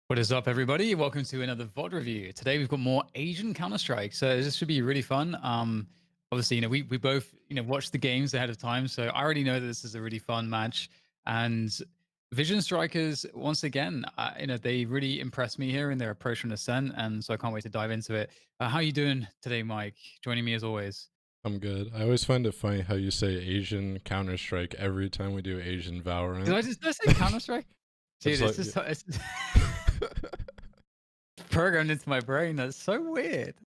What is up, everybody? Welcome to another VOD review. Today we've got more Asian Counter-Strike, so this should be really fun. Obviously, we both watched the games ahead of time, so I already know that this is a really fun match. And Vision Strikers, once again, they really impressed me here in their approach from Ascent, and so I can't wait to dive into it. How are you doing today, Mike? Joining me as always. I'm good. I always find it funny how you say Asian Counter Strike every time we do Asian Did Valorant. I say Counter-Strike? Dude, It's like, it's programmed into my brain. That's so weird. This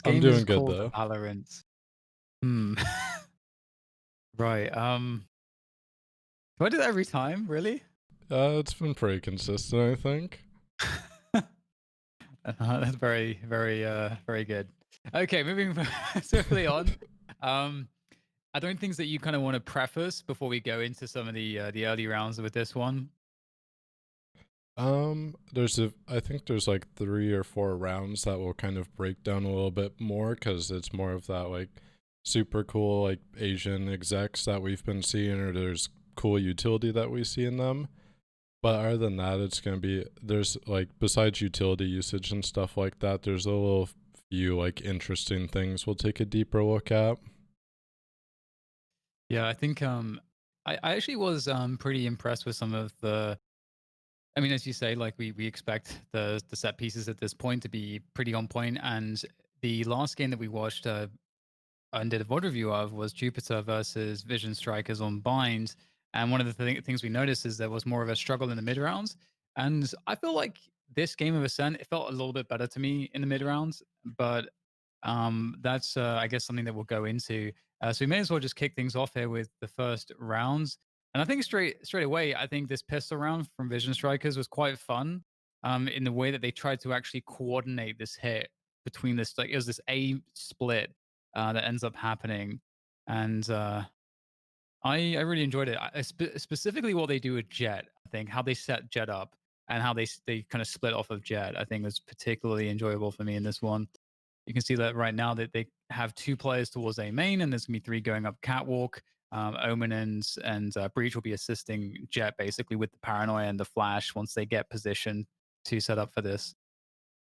I'm game is doing good called though. Valorant. Hmm. Right. Do I do that every time? Really? It's been pretty consistent, I think. That's very good. Okay, moving swiftly on. Um, are there any things that you kind of want to preface before we go into some of the early rounds with this one? I think there's like 3 or 4 rounds that will kind of break down a little bit more because it's more of that like super cool like Asian execs that we've been seeing, or there's cool utility that we see in them. But other than that, it's gonna be there's like besides utility usage and stuff like that, there's a little few like interesting things we'll take a deeper look at. Yeah, I think I actually was pretty impressed with some of the. I mean, as you say, like we expect the set pieces at this point to be pretty on point, and the last game that we watched and did a VOD review of was Jupiter versus Vision Strikers on Bind. And one of the things we noticed is there was more of a struggle in the mid rounds. And I feel like this game of Ascent, it felt a little bit better to me in the mid rounds, but that's I guess something that we'll go into. So we may as well just kick things off here with the first rounds. And I think straight away, I think this pistol round from Vision Strikers was quite fun. In the way that they tried to actually coordinate this hit between this, like it was this A split that ends up happening, and I really enjoyed it. Specifically, what they do with Jet, I think how they set Jet up and how they kind of split off of Jet, I think was particularly enjoyable for me in this one. You can see that right now that they have 2 players towards A main, and there's gonna be 3 going up catwalk. Omen and Breach will be assisting Jet basically with the paranoia and the flash once they get positioned to set up for this.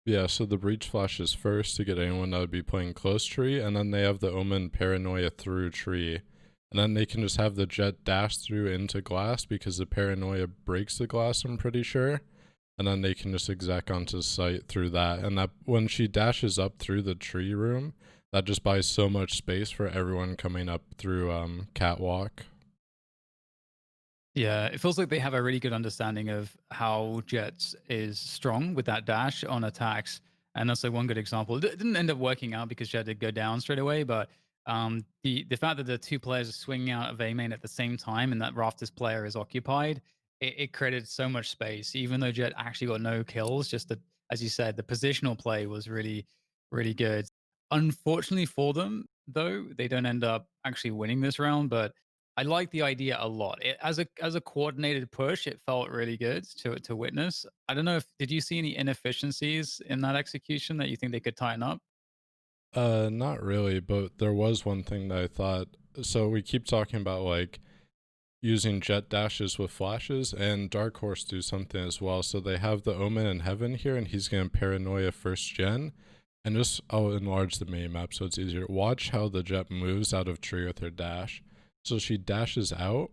Yeah, so the breach flash is first to get anyone that would be playing close tree, and then they have the omen paranoia through tree. And then they can just have the jet dash through into glass because the paranoia breaks the glass, I'm pretty sure. And then they can just exec onto site through that. And that when she dashes up through the tree room, that just buys so much space for everyone coming up through catwalk. Yeah, it feels like they have a really good understanding of how Jets is strong with that dash on attacks. And that's like one good example. It didn't end up working out because Jet did go down straight away, but the fact that the 2 players are swinging out of A main at the same time and that Rafters player is occupied, it created so much space. Even though Jet actually got no kills, just the, as you said, the positional play was really good. Unfortunately for them, though, they don't end up actually winning this round, but I like the idea a lot. As a coordinated push, it felt really good to witness. I don't know if did you see any inefficiencies in that execution that you think they could tighten up? Not really, but there was one thing that I thought. So we keep talking about like using jet dashes with flashes, and DarkHorse do something as well. So they have the Omen in Heaven here, and he's going to Paranoia first gen. And just, I'll enlarge the mini map so it's easier. Watch how the jet moves out of tree with her dash. So she dashes out,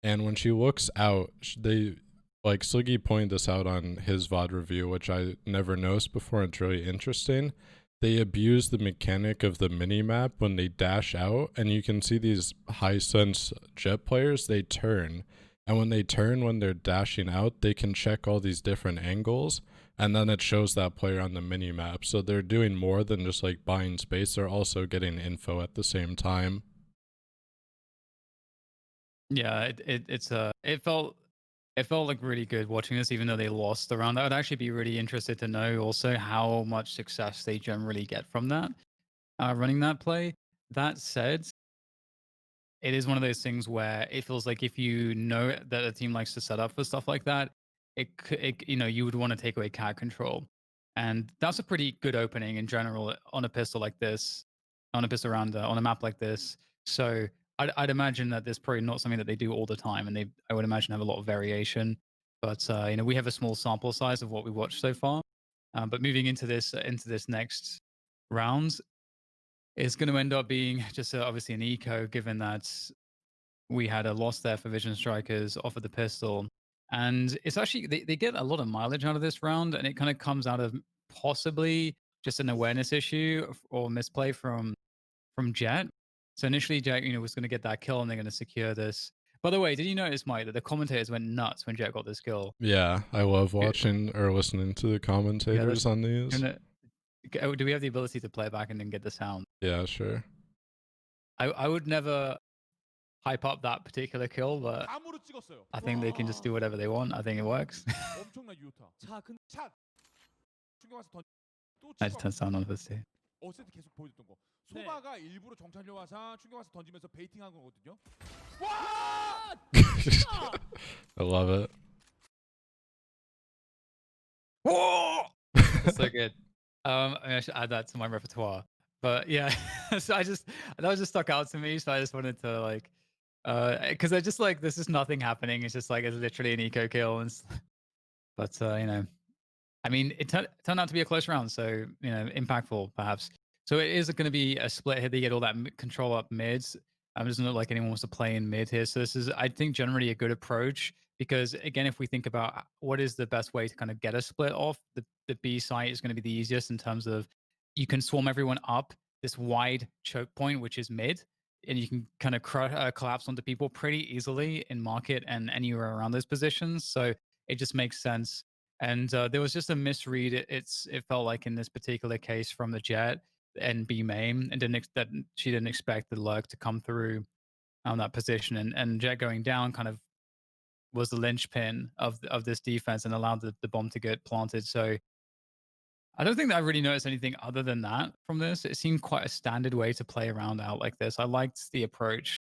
and when she looks out, they, like Sliggy pointed this out on his VOD review, which I never noticed before. It's really interesting. They abuse the mechanic of the mini map when they dash out, and you can see these high sense jet players, they turn. And when they turn, when they're dashing out, they can check all these different angles, and then it shows that player on the mini map. So they're doing more than just like buying space, they're also getting info at the same time. Yeah, it felt like really good watching this, even though they lost the round. I would actually be really interested to know also how much success they generally get from that running that play. That said, it is one of those things where it feels like if you know that a team likes to set up for stuff like that, you would want to take away cat control, and that's a pretty good opening in general on a pistol like this, on a pistol round on a map like this. So I'd imagine that there's probably not something that they do all the time, and I would imagine have a lot of variation. But we have a small sample size of what we watched so far. But moving into this next round, it's going to end up being just obviously an eco, given that we had a loss there for Vision Strikers off of the pistol. And it's actually, they get a lot of mileage out of this round, and it kind of comes out of possibly just an awareness issue or misplay from Jet. So initially, Jet, was going to get that kill, and they're going to secure this. By the way, did you notice, Mike, that the commentators went nuts when Jet got this kill? Yeah, I love Yeah, watching or listening to the yeah, commentators on these. do we have the ability to play it back and then get the sound? Yeah, sure. I would never hype up that particular kill, but I think they can just do whatever they want. I think it works. 엄청난 유효타. 자, 근데 샷 충격와서 또 I just turned sound on for this too. 어센트 계속 보여줬던 거. 네. 소바가 일부러 정찰료 화상 충격와서 던지면서 베이팅한 거거든요. 와! I love it. Whoa! That's so good. I should add that to my repertoire. But yeah, so that was just stuck out to me. So I just wanted to like, because I just like this is nothing happening. It's just like it's literally an eco kill, but I mean, it turned out to be a close round, so impactful perhaps. So it is going to be a split here. They get all that control up mids. It doesn't look like anyone wants to play in mid here. So this is, I think, generally a good approach because again, if we think about what is the best way to kind of get a split off, the B site is going to be the easiest in terms of you can swarm everyone up this wide choke point, which is mid, and you can kind of collapse onto people pretty easily in market and anywhere around those positions. So it just makes sense. And there was just a misread. It felt like in this particular case from the Jet and B main, and that she didn't expect the lurk to come through on that position, and Jet going down kind of was the linchpin of this defense and allowed the bomb to get planted. So I don't think that I really noticed anything other than that from this. It seemed quite a standard way to play around out like this. I liked the approach.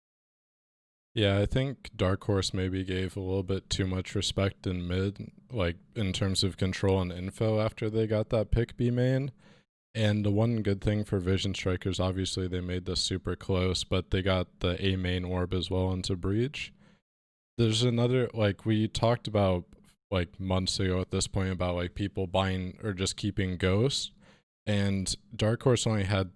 Yeah, I think DarkHorse maybe gave a little bit too much respect in mid, like in terms of control and info after they got that pick B main. And the one good thing for Vision Strikers, obviously they made this super close, but they got the A main orb as well into Breach. There's another, like we talked about like months ago at this point about like people buying or just keeping Ghosts. And DarkHorse only had,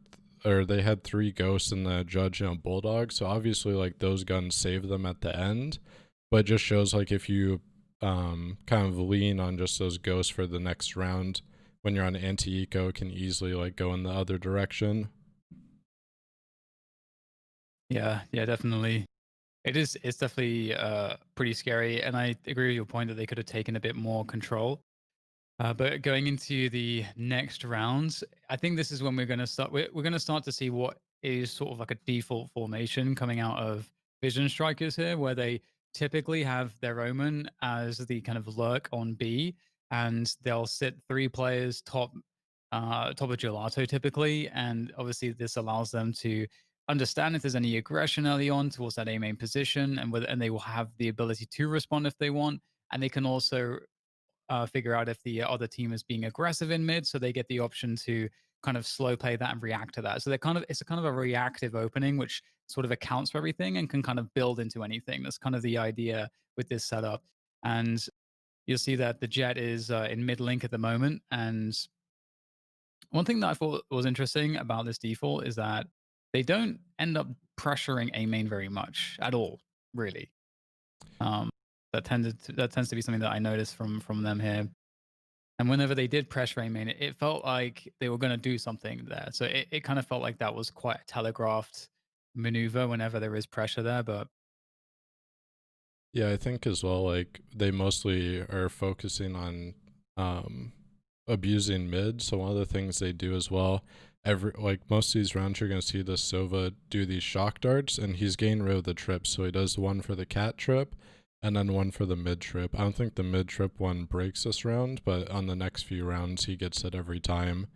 or they had 3 Ghosts in the Judge and a Bulldog, so obviously like those guns save them at the end, but it just shows like if you kind of lean on just those Ghosts for the next round when you're on anti-eco, can easily like go in the other direction. Yeah, definitely. It's definitely pretty scary, and I agree with your point that they could have taken a bit more control. But going into the next rounds, I think this is when we're going to start. We're going to start to see what is sort of like a default formation coming out of Vision Strikers here, where they typically have their Omen as the kind of lurk on B, and they'll sit 3 players top of gelato typically, and obviously this allows them to understand if there's any aggression early on towards that A main position, and they will have the ability to respond if they want, and they can also figure out if the other team is being aggressive in mid, so they get the option to kind of slow play that and react to that. So it's a kind of a reactive opening, which sort of accounts for everything and can kind of build into anything. That's kind of the idea with this setup. And you'll see that the Jet is in mid link at the moment. And one thing that I thought was interesting about this default is that they don't end up pressuring A main very much at all, really. That tends to be something that I noticed from them here. And whenever they did pressure A main, it felt like they were going to do something there. So it kind of felt like that was quite a telegraphed maneuver whenever there is pressure there. But Yeah, I think as well, like they mostly are focusing on abusing mid. So one of the things they do as well, like most of these rounds, you're gonna see the Sova do these shock darts, and he's getting rid of the trip. So he does one for the cat trip, and then one for the mid trip. I don't think the mid trip one breaks this round, but on the next few rounds, he gets it every time.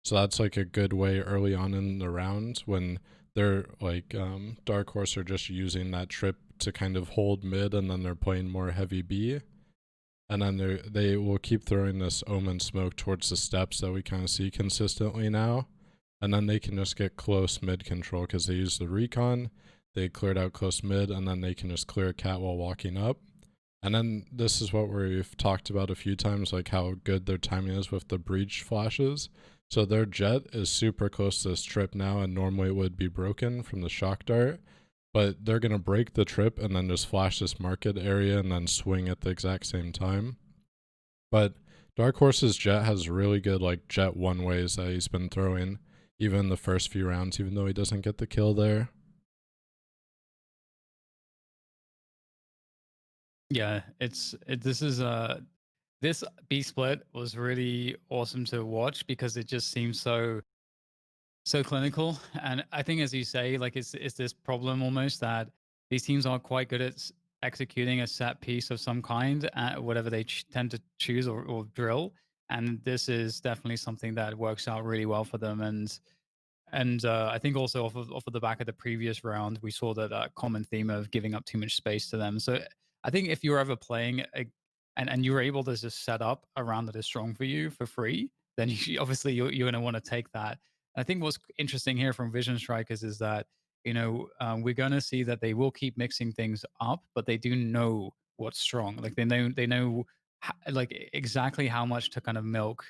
So that's like a good way early on in the round when they're like DarkHorse are just using that trip to kind of hold mid, and then they're playing more heavy B. And then they will keep throwing this Omen smoke towards the steps that we kind of see consistently now. And then they can just get close mid control because they use the recon. They cleared out close mid, and then they can just clear cat while walking up. And then this is what we've talked about a few times, like how good their timing is with the breach flashes. So their jet is super close to this trip now, and normally it would be broken from the shock dart. But they're going to break the trip and then just flash this market area and then swing at the exact same time. But DarkHorse's jet has really good like jet one ways that he's been throwing, even in the first few rounds, even though he doesn't get the kill there. Yeah, this B split was really awesome to watch because it just seems so clinical. And I think, as you say, like it's this problem almost that these teams are quite good at executing a set piece of some kind, whatever they tend to choose or drill. And this is definitely something that works out really well for them. And I think also off of the back of the previous round, we saw that common theme of giving up too much space to them. So I think if you're ever playing and you were able to just set up a round that is strong for you for free, then obviously you're going to want to take that. I think what's interesting here from Vision Strikers is that we're going to see that they will keep mixing things up, but they do know what's strong. Like they know like exactly how much to kind of milk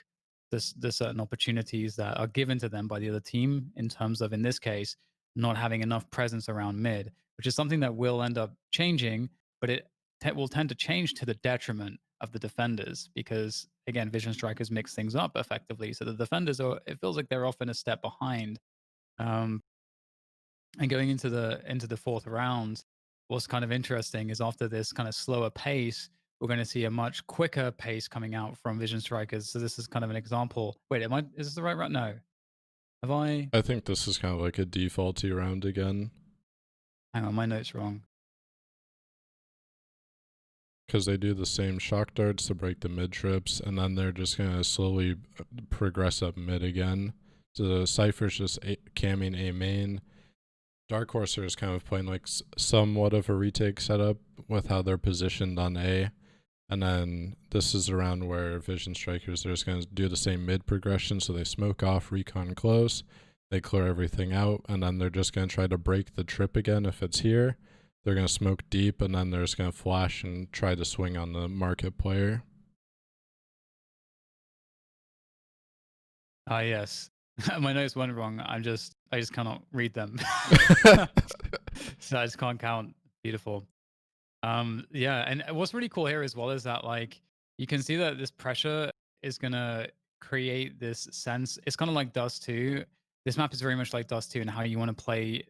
the certain opportunities that are given to them by the other team in terms of, in this case, not having enough presence around mid, which is something that will end up changing, but it will tend to change to the detriment of the defenders because, again, Vision Strikers mix things up effectively. So the defenders it feels like they're often a step behind. Um, and going into the fourth round, what's kind of interesting is after this kind of slower pace, we're going to see a much quicker pace coming out from Vision Strikers. So this is kind of an example. Wait, is this the right round? No. Have I? I think this is kind of like a defaulty round again. Hang on, my note's wrong. Because they do the same shock darts to break the mid trips, and then they're just going to slowly progress up mid again. So the Cypher's just camming A main. DarkHorse is kind of playing like somewhat of a retake setup with how they're positioned on A. And then this is around where Vision Strikers are just going to do the same mid progression. So they smoke off, recon close, they clear everything out, and then they're just going to try to break the trip again if it's here. They're going to smoke deep, and then they're just going to flash and try to swing on the market player. Ah, yes. My notes went wrong. I just cannot read them. So I just can't count. Beautiful. Yeah, and what's really cool here as well is that like you can see that this pressure is gonna create this sense. It's kind of like Dust 2. This map is very much like Dust 2 and how you want to play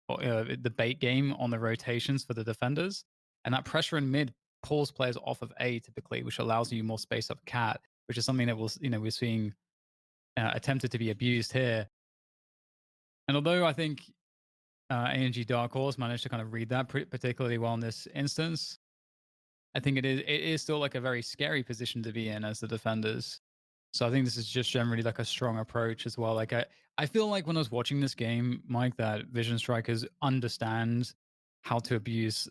the bait game on the rotations for the defenders. And that pressure in mid pulls players off of A typically, which allows you more space up cat, which is something that we're seeing attempted to be abused here. And although I think aNg DarkHorse managed to kind of read that particularly well in this instance, I think it is still like a very scary position to be in as the defenders. So I think this is just generally like a strong approach as well. Like I feel like when I was watching this game, Mike, that Vision Strikers understand how to abuse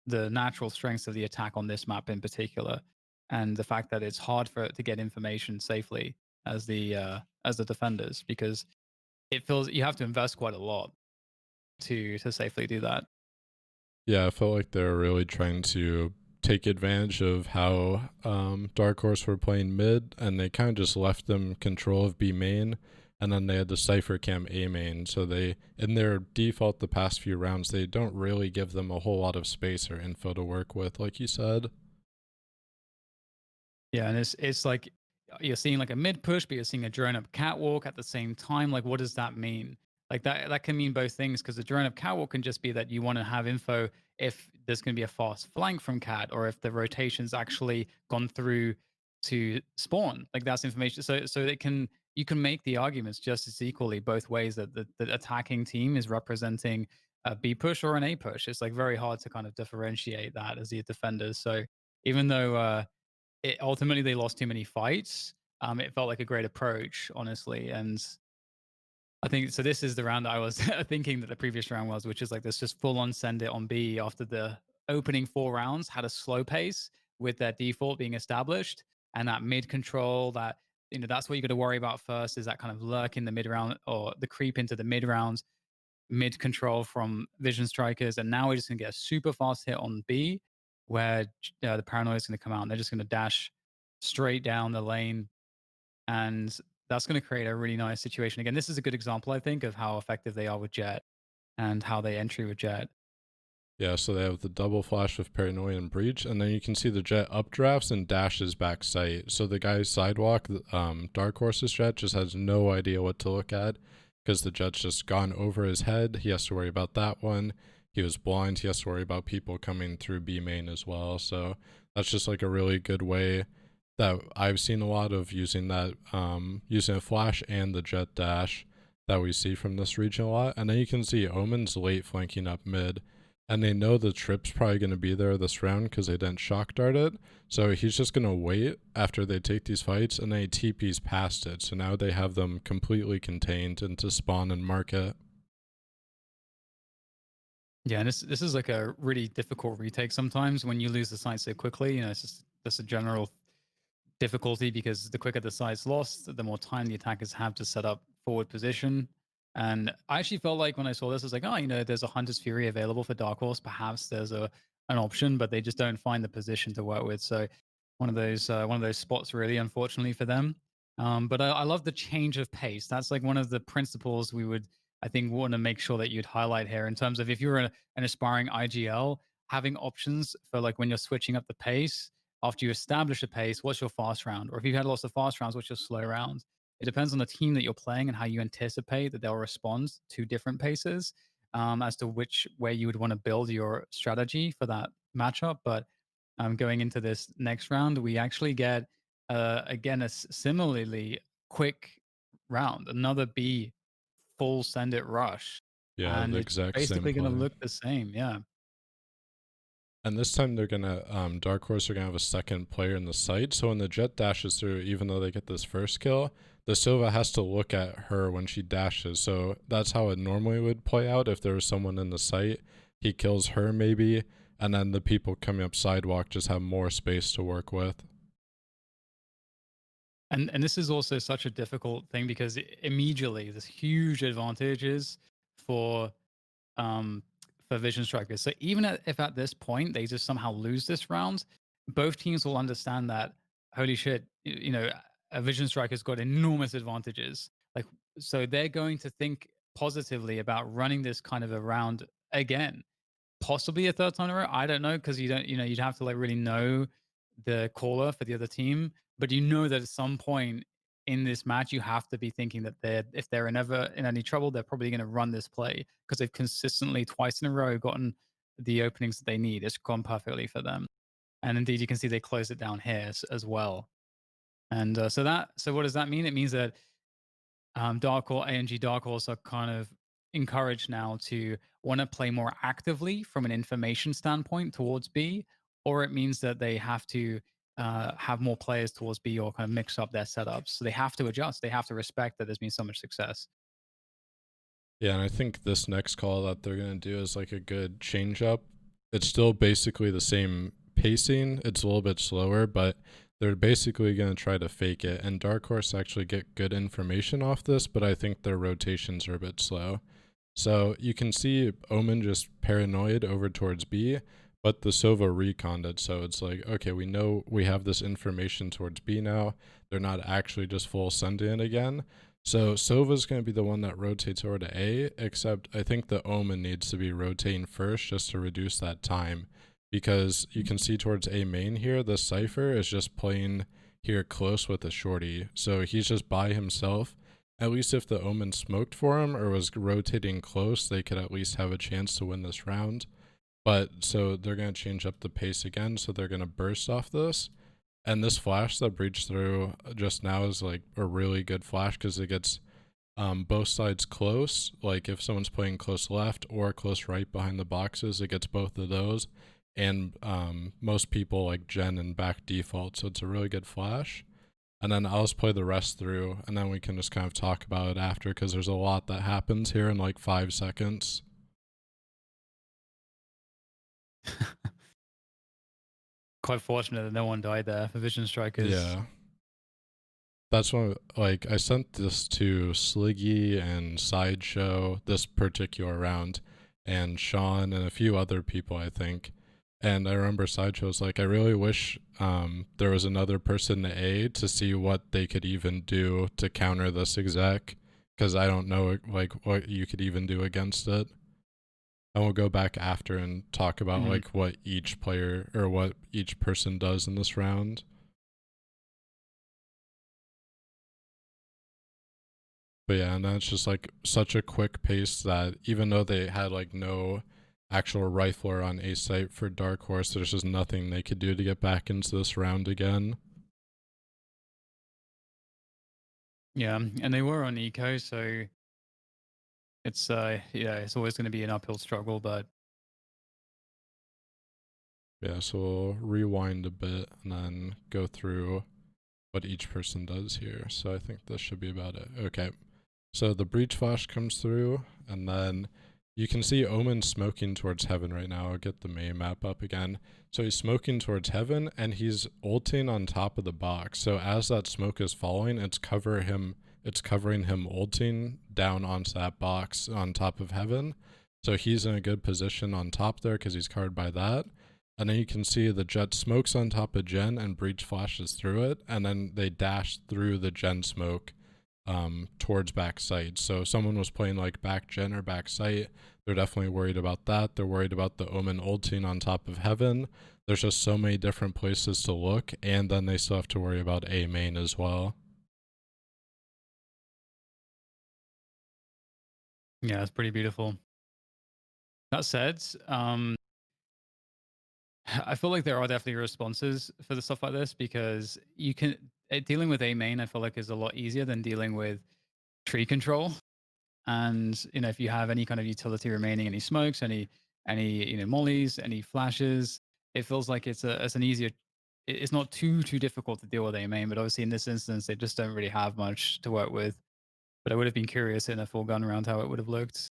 the natural strengths of the attack on this map in particular, and the fact that it's hard for it to get information safely as the defenders, because it feels you have to invest quite a lot to safely do that. Yeah, I felt like they were really trying to take advantage of how DarkHorse were playing mid, and they kind of just left them control of B main, and then they had the Cypher cam A main. So they, in their default the past few rounds, they don't really give them a whole lot of space or info to work with, like you said. Yeah, and it's like you're seeing like a mid push, but you're seeing a drone up catwalk at the same time. Like, what does that mean? Like that can mean both things, because the drone up catwalk can just be that you want to have info if there's going to be a fast flank from cat, or if the rotation's actually gone through to spawn. Like that's information. So you can make the arguments just as equally both ways that the attacking team is representing a B push or an A push. It's like very hard to kind of differentiate that as the defenders. So even though ultimately they lost too many fights. It felt like a great approach, honestly, and I think so. This is the round that I was thinking that the previous round was, which is like this just full on send it on B after the opening 4 rounds had a slow pace with their default being established, and that mid control that that's what you got to worry about first, is that kind of lurk in the mid round or the creep into the mid rounds, mid control from Vision Strikers, and now we're just gonna get a super fast hit on B. where the paranoia is going to come out and they're just going to dash straight down the lane. And that's going to create a really nice situation. Again, this is a good example, I think, of how effective they are with Jet and how they entry with Jet. Yeah, so they have the double flash with Paranoia and Breach, and then you can see the Jet updrafts and dashes back sight. So the guy's sidewalk, DarkHorse's Jet, just has no idea what to look at because the Jet's just gone over his head. He has to worry about that one. He was blind. He has to worry about people coming through B main as well. So that's just like a really good way that I've seen a lot of using that, using a flash and the Jet dash that we see from this region a lot. And then you can see Omen's late flanking up mid. And they know the trip's probably going to be there this round because they didn't shock dart it. So he's just going to wait after they take these fights, and then he TP's past it. So now they have them completely contained into spawn and market. Yeah, and this is like a really difficult retake sometimes when you lose the site so quickly. It's just a general difficulty because the quicker the site's lost, the more time the attackers have to set up forward position. And I actually felt like when I saw this, I was like, oh, there's a Hunter's Fury available for DarkHorse. Perhaps there's an option, but they just don't find the position to work with. So one of those spots, really, unfortunately for them. But I love the change of pace. That's like one of the principles we would, I think, want to make sure that you'd highlight here in terms of if you're an aspiring IGL, having options for like when you're switching up the pace after you establish a pace, what's your fast round? Or if you've had lots of fast rounds, what's your slow round? It depends on the team that you're playing and how you anticipate that they'll respond to different paces as to where you would want to build your strategy for that matchup. But going into this next round, we actually get, again, a similarly quick round, another B full send it rush. Yeah, And the it's exact same basically going to play. look the same. Yeah. And this time they're gonna DarkHorse are gonna have a second player in the site. So when the Jet dashes through, even though they get this first kill, the Sova has to look at her when she dashes. So that's how it normally would play out if there was someone in the site. He kills her maybe, and then the people coming up sidewalk just have more space to work with. And this is also such a difficult thing because immediately there's huge advantages for um vision strikers. So even if at this point they just somehow lose this round, both teams will understand that holy shit, a vision striker's got enormous advantages. Like so they're going to think positively about running this kind of a round again. Possibly a third time in a row. I don't know because you don't, you'd have to like really know the caller for the other team. But that at some point in this match, you have to be thinking that if they're ever in any trouble, they're probably going to run this play because they've consistently twice in a row gotten the openings that they need. It's gone perfectly for them, and indeed, you can see they close it down here as well. And so what does that mean? It means that aNg DarkHorse are kind of encouraged now to want to play more actively from an information standpoint towards B, or it means that they have to have more players towards B or kind of mix up their setups. So they have to adjust. They have to respect that there's been so much success. Yeah, and I think this next call that they're gonna do is like a good change up. It's still basically the same pacing. It's a little bit slower, but they're basically going to try to fake it. And DarkHorse actually get good information off this, but I think their rotations are a bit slow. So you can see Omen just paranoid over towards B, but the Sova reconned it. So it's like, okay, we know we have this information towards B now. They're not actually just full sending it again. So Sova's going to be the one that rotates over to A, except I think the Omen needs to be rotating first just to reduce that time. Because you can see towards A main here, the Cypher is just playing here close with a shorty. So he's just by himself. At least if the Omen smoked for him or was rotating close, they could at least have a chance to win this round. But so they're going to change up the pace again. So they're going to burst off this. And this flash that breached through just now is like a really good flash because it gets both sides close. Like if someone's playing close left or close right behind the boxes, it gets both of those. And most people like gen and back default, so it's a really good flash. And then I'll just play the rest through, and then we can just kind of talk about it after, because there's a lot that happens here in like 5 seconds. Quite fortunate that no one died there for Vision Strikers. Yeah. That's when, like, I sent this to Sliggy and Sideshow this particular round, and Sean and a few other people, I think. And I remember Sideshow was like, I really wish there was another person to A to see what they could even do to counter this exec, because I don't know like what you could even do against it. And we'll go back after and talk about like what each player or what each person does in this round. But yeah, and that's just like such a quick pace that even though they had like no actual rifler on A site for DarkHorse, there's just nothing they could do to get back into this round again. Yeah, and they were on eco, so it's it's always going to be an uphill struggle, but Yeah, so we'll rewind a bit and then go through what each person does here. So I think this should be about it. Okay. So the breach flash comes through, and then you can see Omen smoking towards heaven right now. I'll get the main map up again. So he's smoking towards heaven, and he's ulting on top of the box. So as that smoke is falling, it's covering him ulting down onto that box on top of heaven. So he's in a good position on top there because he's covered by that. And then you can see the Jet smokes on top of Gen and breach flashes through it, and then they dash through the Gen smoke towards back site. So if someone was playing like back Gen or back site, they're definitely worried about that. They're worried about the Omen ulting on top of heaven. There's just so many different places to look, and then they still have to worry about A main as well. yeah, it's pretty beautiful. That said, I feel like there are definitely responses for the stuff like this, because you can dealing with A main, I feel like, is a lot easier than dealing with tree control. And if you have any kind of utility remaining, any smokes, any mollies, any flashes, it feels like it's an easier. It's not too difficult to deal with A main, but obviously in this instance, they just don't really have much to work with. But I would have been curious in a full gun round how it would have looked.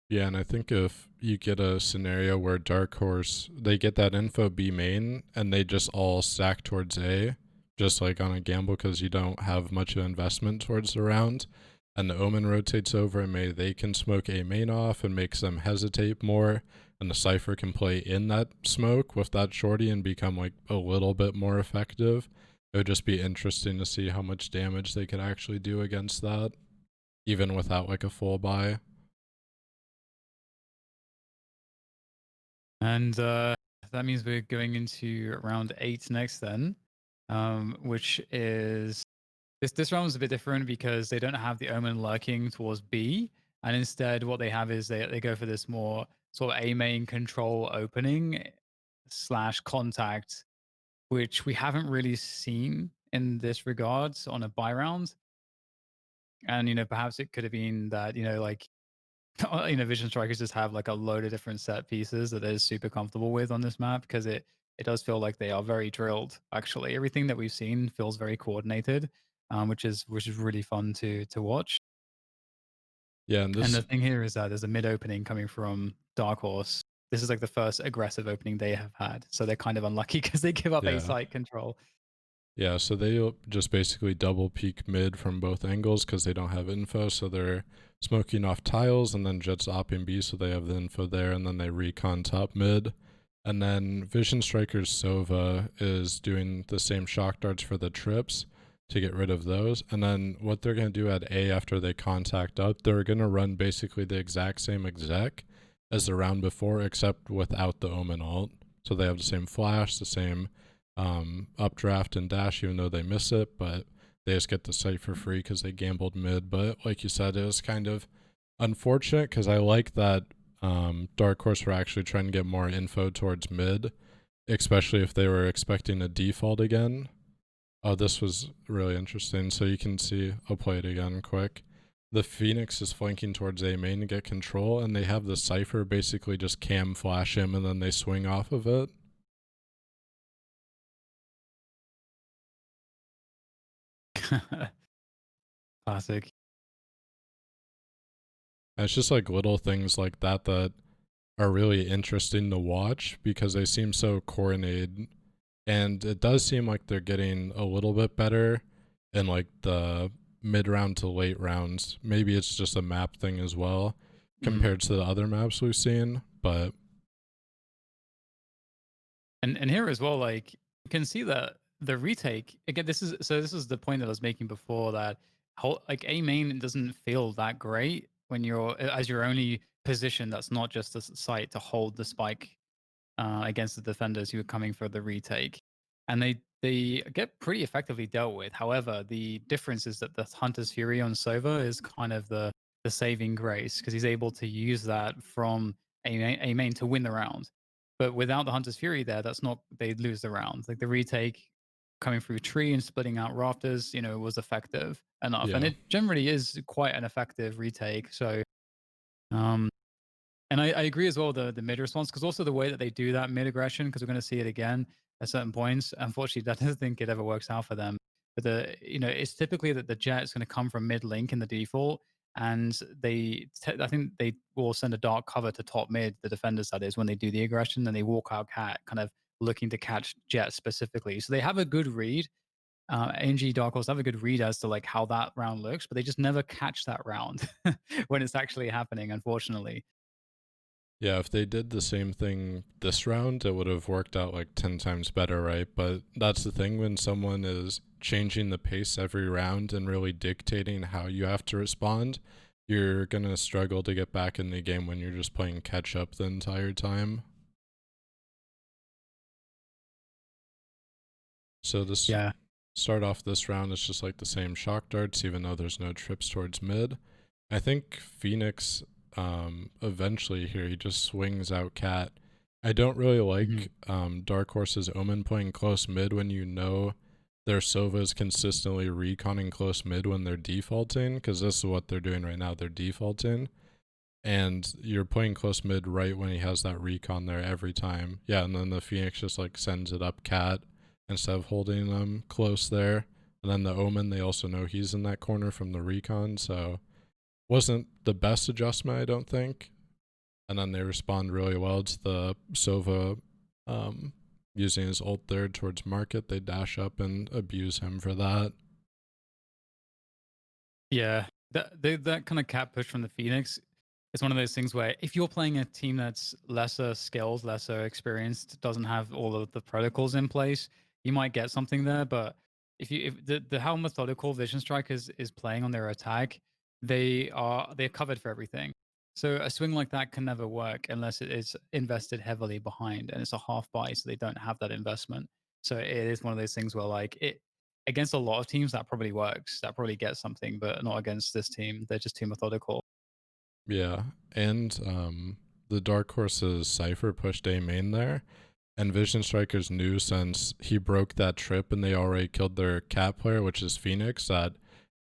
Yeah, and I think if you get a scenario where DarkHorse, they get that info B main and they just all stack towards A, just like on a gamble, because you don't have much of an investment towards the round, and the Omen rotates over and maybe they can smoke A main off and makes them hesitate more, and the Cypher can play in that smoke with that shorty and become like a little bit more effective. It would just be interesting to see how much damage they could actually do against that, even without like a full buy. And that means we're going into round 8 next then, which is this round is a bit different because they don't have the Omen lurking towards B, and instead what they have is they go for this more sort of A main control opening slash contact, which we haven't really seen in this regard on a buy round. And perhaps it could have been that like Vision Strikers just have like a load of different set pieces that they're super comfortable with on this map, because it does feel like they are very drilled. Actually, everything that we've seen feels very coordinated, which is really fun to watch. Yeah, and And this the thing here is that there's a mid opening coming from DarkHorse. This is like the first aggressive opening they have had, so they're kind of unlucky because they give up A Yeah. site control. Yeah, so they just basically double peek mid from both angles because they don't have info, so they're smoking off tiles, and then Jet's opping B, so they have the info there, and then they recon top mid. And then Vision Striker's Sova is doing the same shock darts for the trips to get rid of those. And then what they're going to do at A after they contact up, they're going to run basically the exact same exec as the round before, except without the Omen ult. So they have the same flash, the same updraft and dash, even though they miss it, but they just get the site for free because they gambled mid. But like you said, it was kind of unfortunate because I like that DarkHorse were actually trying to get more info towards mid, especially if they were expecting a default again. Oh, this was really interesting. So you can see, I'll play it again quick. The Phoenix is flanking towards A main to get control, and they have the Cypher basically just cam flash him, and then they swing off of it. Classic. And it's just like little things like that that are really interesting to watch because they seem so coordinated. And it does seem like they're getting a little bit better in like the mid round to late rounds. Maybe it's just a map thing as well compared to the other maps we've seen, but And here as well, like you can see that the retake again. This is the point that I was making before, that whole like A main doesn't feel that great when you're as your only position that's not just a site to hold the spike against the defenders who are coming for the retake, and they get pretty effectively dealt with. However, the difference is that the Hunter's Fury on Sova is kind of the saving grace, because he's able to use that from a main to win the round. But without the Hunter's Fury there, that's not they lose the round. Like the retake coming through tree and splitting out rafters, was effective enough, and Yeah. it generally is quite an effective retake. So um, and I agree as well the mid response, because also the way that they do that mid aggression, because we're going to see it again at certain points. Unfortunately, that doesn't think it ever works out for them. But it's typically that the jet is going to come from mid link in the default, and I think they will send a dark cover to top mid, the defenders that is, when they do the aggression. Then they walk out cat, kind of looking to catch jet specifically. So they have a good read. aNg DarkHorse have a good read as to like how that round looks, but they just never catch that round when it's actually happening, unfortunately. Yeah, if they did the same thing this round, it would have worked out like 10 times better, right? But that's the thing, when someone is changing the pace every round and really dictating how you have to respond, you're going to struggle to get back in the game when you're just playing catch up the entire time. So this Yeah. start off this round, it's just like the same shock darts, even though there's no trips towards mid. I think Phoenix eventually here he just swings out cat. I don't really like Dark Horse's Omen playing close mid when you know their Sova is consistently reconning close mid when they're defaulting, because this is what they're doing right now. They're defaulting, and you're playing close mid right when he has that recon there every time. Yeah, and then the Phoenix just like sends it up cat instead of holding them close there. And then the Omen, they also know he's in that corner from the recon, so wasn't the best adjustment, I don't think. And then they respond really well to the Sova using his ult there towards market. They dash up and abuse him for that. Yeah, that kind of cap push from the Phoenix is one of those things where if you're playing a team that's lesser skilled, lesser experienced, doesn't have all of the protocols in place, you might get something there. But if the how methodical Vision Strike is playing on their attack, they're covered for everything. So a swing like that can never work unless it is invested heavily behind, and it's a half buy, so they don't have that investment. So it is one of those things where like it against a lot of teams that probably works, that probably gets something, but not against this team. They're just too methodical. Yeah, and the Dark Horse's Cypher pushed A main there, and Vision Strikers knew, since he broke that trip and they already killed their cat player, which is Phoenix, that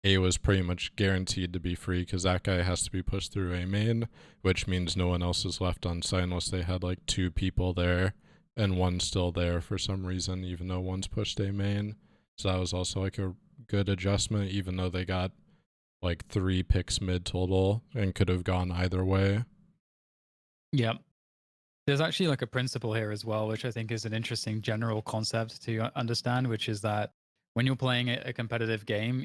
A was pretty much guaranteed to be free, because that guy has to be pushed through A main, which means no one else is left on site unless they had like 2 people there and one's still there for some reason, even though one's pushed A main. So that was also like a good adjustment, even though they got like 3 picks mid total and could have gone either way. Yep. There's actually like a principle here as well, which I think is an interesting general concept to understand, which is that when you're playing a competitive game,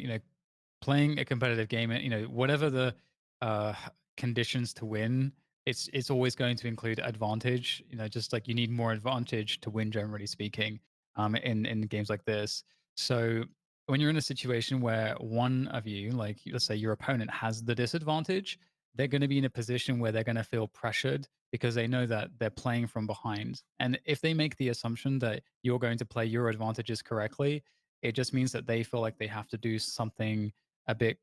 playing a competitive game, whatever the uh, conditions to win, it's always going to include advantage. Just like you need more advantage to win, generally speaking, in games like this. So when you're in a situation where one of you, like let's say your opponent, has the disadvantage, they're going to be in a position where they're going to feel pressured because they know that they're playing from behind. And if they make the assumption that you're going to play your advantages correctly, it just means that they feel like they have to do something a bit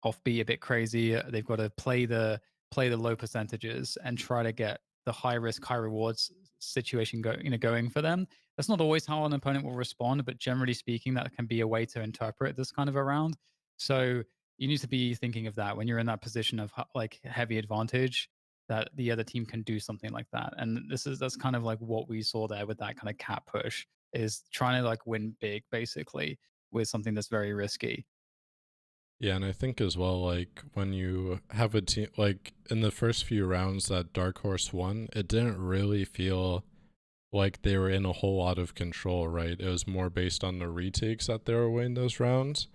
offbeat, a bit crazy. They've got to play the low percentages and try to get the high risk, high rewards situation going for them. That's not always how an opponent will respond, but generally speaking, that can be a way to interpret this kind of a round. So you need to be thinking of that when you're in that position of like heavy advantage, that the other team can do something like that. And that's kind of like what we saw there with that kind of cat push, is trying to like win big basically with something that's very risky. Yeah, and I think as well, like when you have a team, like in the first few rounds that Dark Horse won, it didn't really feel like they were in a whole lot of control, right? It was more based on the retakes that they were winning those rounds.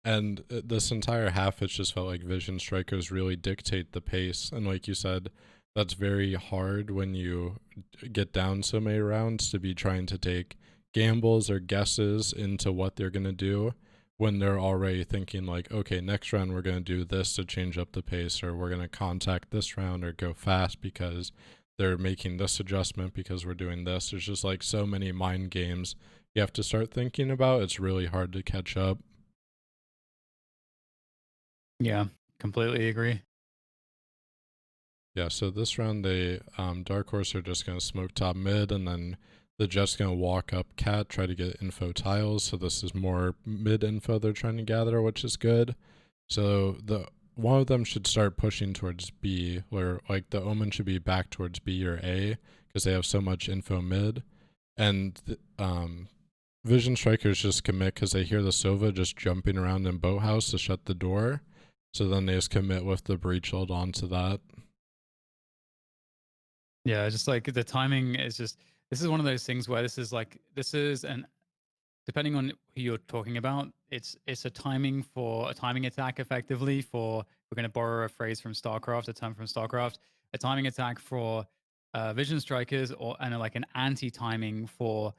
And this entire half, it just felt like Vision Strikers really dictate the pace. And like you said, that's very hard when you get down so many rounds to be trying to take gambles or guesses into what they're going to do when they're already thinking like, okay, next round we're going to do this to change up the pace, or we're going to contact this round or go fast because they're making this adjustment because we're doing this. There's just like so many mind games you have to start thinking about. It's really hard to catch up. Yeah, completely agree. Yeah, so this round they Dark Horse are just gonna smoke top mid, and then the Jet's gonna walk up cat, try to get info tiles. So this is more mid info they're trying to gather, which is good. So the one of them should start pushing towards B, where like the Omen should be back towards B or A because they have so much info mid, and Vision Strikers just commit because they hear the Sova just jumping around in boathouse to shut the door. So then they just commit with the breach hold onto that. Yeah, just like the timing is just this is one of those things where this is an depending on who you're talking about, it's a timing attack effectively for we're going to borrow a phrase from StarCraft, a term from StarCraft, a timing attack for vision strikers or and like an anti-timing for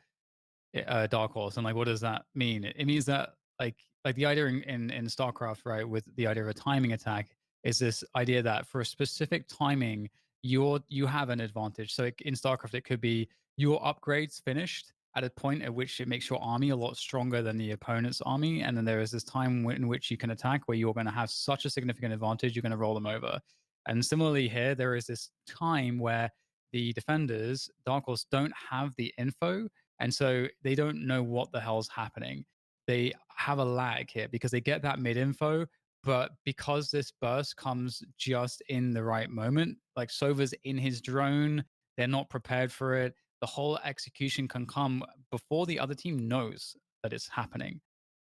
Dark Horse. And like, what does that mean? It means that like the idea in StarCraft, right, with the idea of a timing attack, is this idea that for a specific timing, you have an advantage. So in StarCraft, it could be your upgrades finished at a point at which it makes your army a lot stronger than the opponent's army, and then there is this time in which you can attack where you're going to have such a significant advantage, you're going to roll them over. And similarly here, there is this time where the defenders, Dark Horse, don't have the info and so they don't know what the hell's happening. They have a lag here because they get that mid info, but because this burst comes just in the right moment, like Sova's in his drone, they're not prepared for it. The whole execution can come before the other team knows that it's happening.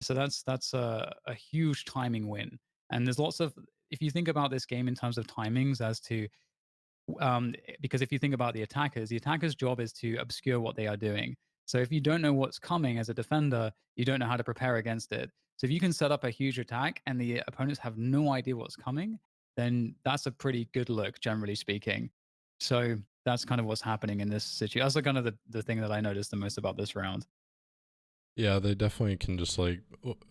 So that's a huge timing win. And there's lots of if you think about this game in terms of timings as to because if you think about the attacker's job is to obscure what they are doing. So if you don't know what's coming as a defender, you don't know how to prepare against it. So if you can set up a huge attack and the opponents have no idea what's coming, then that's a pretty good look, generally speaking. So that's kind of what's happening in this situation. That's like kind of the thing that I noticed the most about this round. Yeah, they definitely can just like,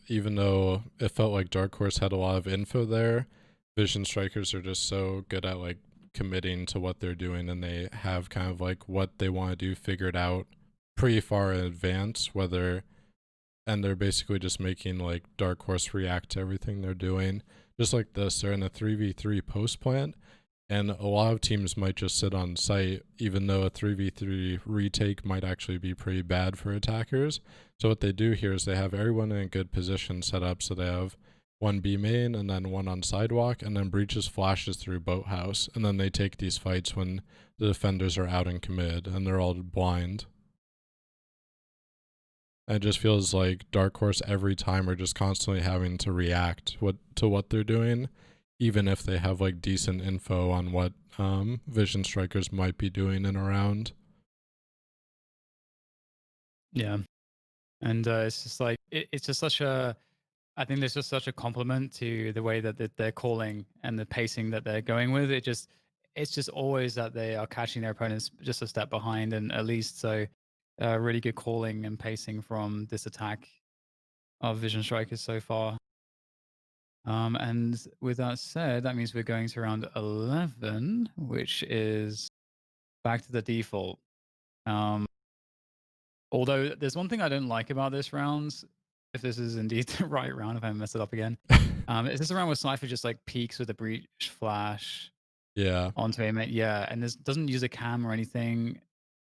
even though it felt like Dark Horse had a lot of info there, Vision Strikers are just so good at like committing to what they're doing, and they have kind of like what they want to do figured out pretty far in advance, and they're basically just making like Dark Horse react to everything they're doing. Just like this, they're in a 3v3 post plant, and a lot of teams might just sit on site, even though a 3v3 retake might actually be pretty bad for attackers. So what they do here is they have everyone in a good position set up, so they have one B main and then one on sidewalk, and then breaches flashes through boathouse, and then they take these fights when the defenders are out and committed and they're all blind. And it just feels like Dark Horse every time are just constantly having to react to what they're doing, even if they have like decent info on what Vision Strikers might be doing and around. Yeah. And it's just like it's just such a I think there's just such a compliment to the way that they're calling and the pacing that they're going with. It's just always that they are catching their opponents just a step behind, and at least so really good calling and pacing from this attack of Vision Strikers so far. And with that said, that means we're going to round 11, which is back to the default. Um, Although there's one thing I don't like about this round, if this is indeed the right round, if I mess it up again, is this a round where Cypher just like peaks with a breach flash Yeah. onto him? Yeah, and this doesn't use a cam or anything.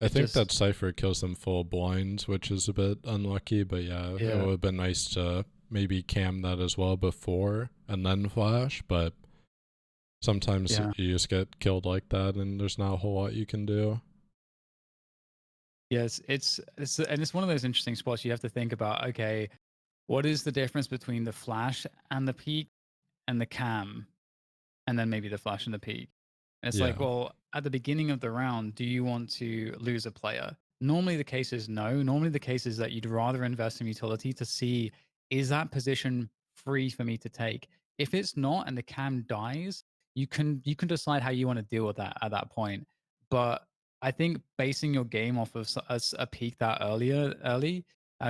I It think just that Cypher kills them full blind, which is a bit unlucky, but yeah, it yeah would have been nice to maybe cam that as well before and then flash, but sometimes yeah you just get killed like that and there's not a whole lot you can do. yes it's and it's one of those interesting spots you have to think about. Okay, what is the difference between the flash and the peak and the cam, and then maybe the flash and the peak? And it's like, Yeah. well, at the beginning of the round, do you want to lose a player? Normally, the case is no. Normally, the case is that you'd rather invest in utility to see is that position free for me to take. If it's not and the cam dies, you can decide how you want to deal with that at that point. But I think basing your game off of a peak that early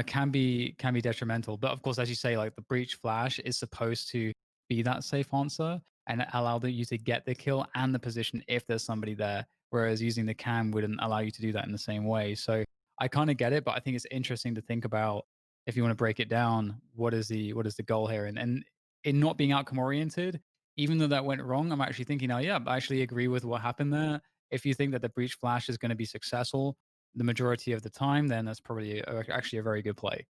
can be detrimental. But of course, as you say, like the breach flash is supposed to be that safe answer and allow you to get the kill and the position if there's somebody there. Whereas using the cam wouldn't allow you to do that in the same way. So I kind of get it, but I think it's interesting to think about if you want to break it down, what is the goal here? And in not being outcome oriented, even though that went wrong, I'm actually thinking now, yeah, I actually agree with what happened there. If you think that the breach flash is going to be successful the majority of the time, then that's probably actually a very good play.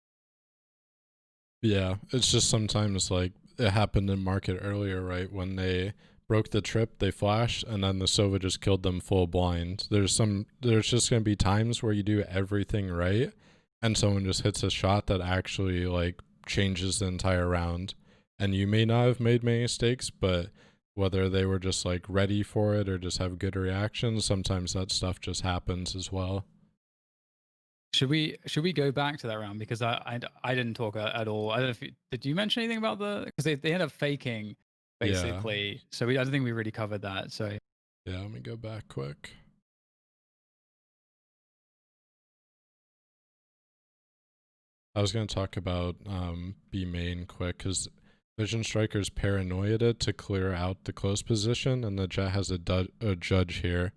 Yeah, it's just sometimes like it happened in market earlier, right? When they broke the trip, they flash, and then the Sova just killed them full blind. There's just gonna be times where you do everything right, and someone just hits a shot that actually like changes the entire round. And you may not have made many mistakes, but whether they were just like ready for it or just have good reactions, sometimes that stuff just happens as well. Should we go back to that round because I didn't talk at all. I don't know if did you mention anything about because they ended up faking Yeah, basically. So I don't think we really covered that. So yeah. Let me go back quick. I was going to talk about B main quick because Vision Striker's paranoid it to clear out the close position, and the Jet has a judge here.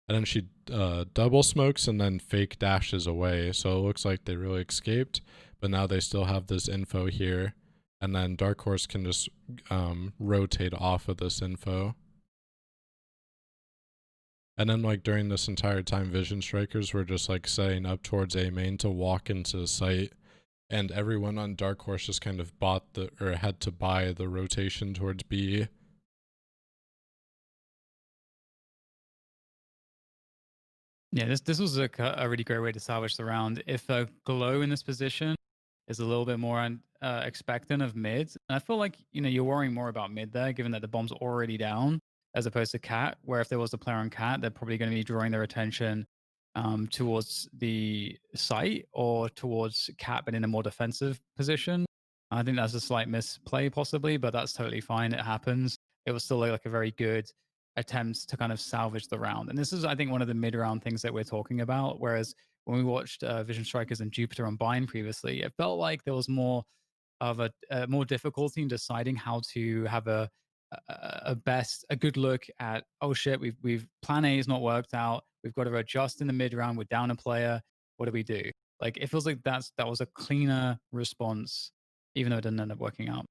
And then she double smokes and then fake dashes away. So it looks like they really escaped, but now they still have this info here. And then DarkHorse can just rotate off of this info. And then like during this entire time, Vision Strikers were just like setting up towards A main to walk into the site, and everyone on DarkHorse just kind of bought or had to buy the rotation towards B. yeah, this was a really great way to salvage the round. If a glow in this position is a little bit more expectant of mid, and I feel like you're worrying more about mid there, given that the bomb's already down, as opposed to cat. Where if there was a player on cat, they're probably going to be drawing their attention towards the site or towards cat, but in a more defensive position. I think that's a slight misplay, possibly, but that's totally fine. It happens. It was still like a very good attempts to kind of salvage the round. And this is, I think, one of the mid round things that we're talking about. Whereas when we watched Vision Strikers and Jupiter on Bind previously, it felt like there was more of a more difficulty in deciding how to have a good look at, oh shit, we've plan A is not worked out. We've got to adjust in the mid round. We're down a player. What do we do? Like it feels like that was a cleaner response, even though it didn't end up working out.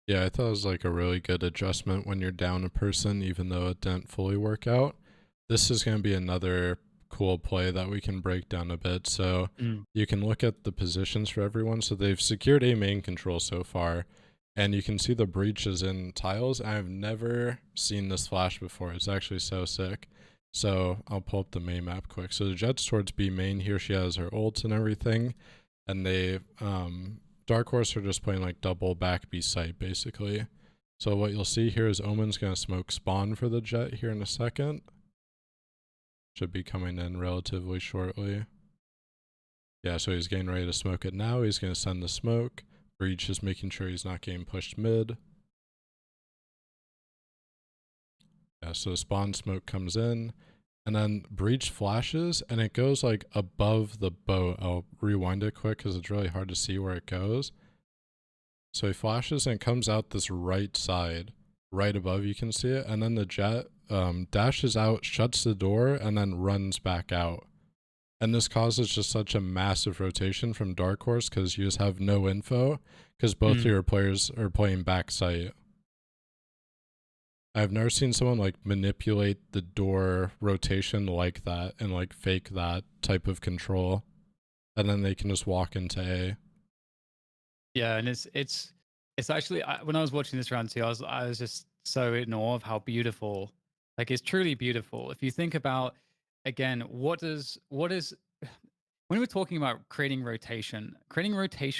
Yeah, I thought it was like a really good adjustment when you're down a person, even though it didn't fully work out. This is going to be another cool play that we can break down a bit. So you can look at the positions for everyone. So they've secured A main control so far, and you can see the breaches in tiles. I've never seen this flash before. It's actually so sick. So I'll pull up the main map quick. So the Jet's towards B main. Here she has her ults and everything, and they DarkHorse are just playing like double back B site basically. So what you'll see here is Omen's gonna smoke spawn for the Jet here in a second. Should be coming in relatively shortly. Yeah, so he's getting ready to smoke it now. He's gonna send the smoke. Breach is making sure he's not getting pushed mid. Yeah, so the spawn smoke comes in, and then Breach flashes, and it goes like above the boat. I'll rewind it quick because it's really hard to see where it goes. So he flashes and it comes out this right side, right above, you can see it, and then the Jet dashes out, shuts the door, and then runs back out. And this causes just such a massive rotation from DarkHorse because you just have no info because both of your players are playing back site. I've never seen someone like manipulate the door rotation like that and like fake that type of control, and then they can just walk into A. Yeah, and it's actually when I was watching this round too, I was just so in awe of how beautiful, like it's truly beautiful. If you think about again, what is when we're talking about creating rotation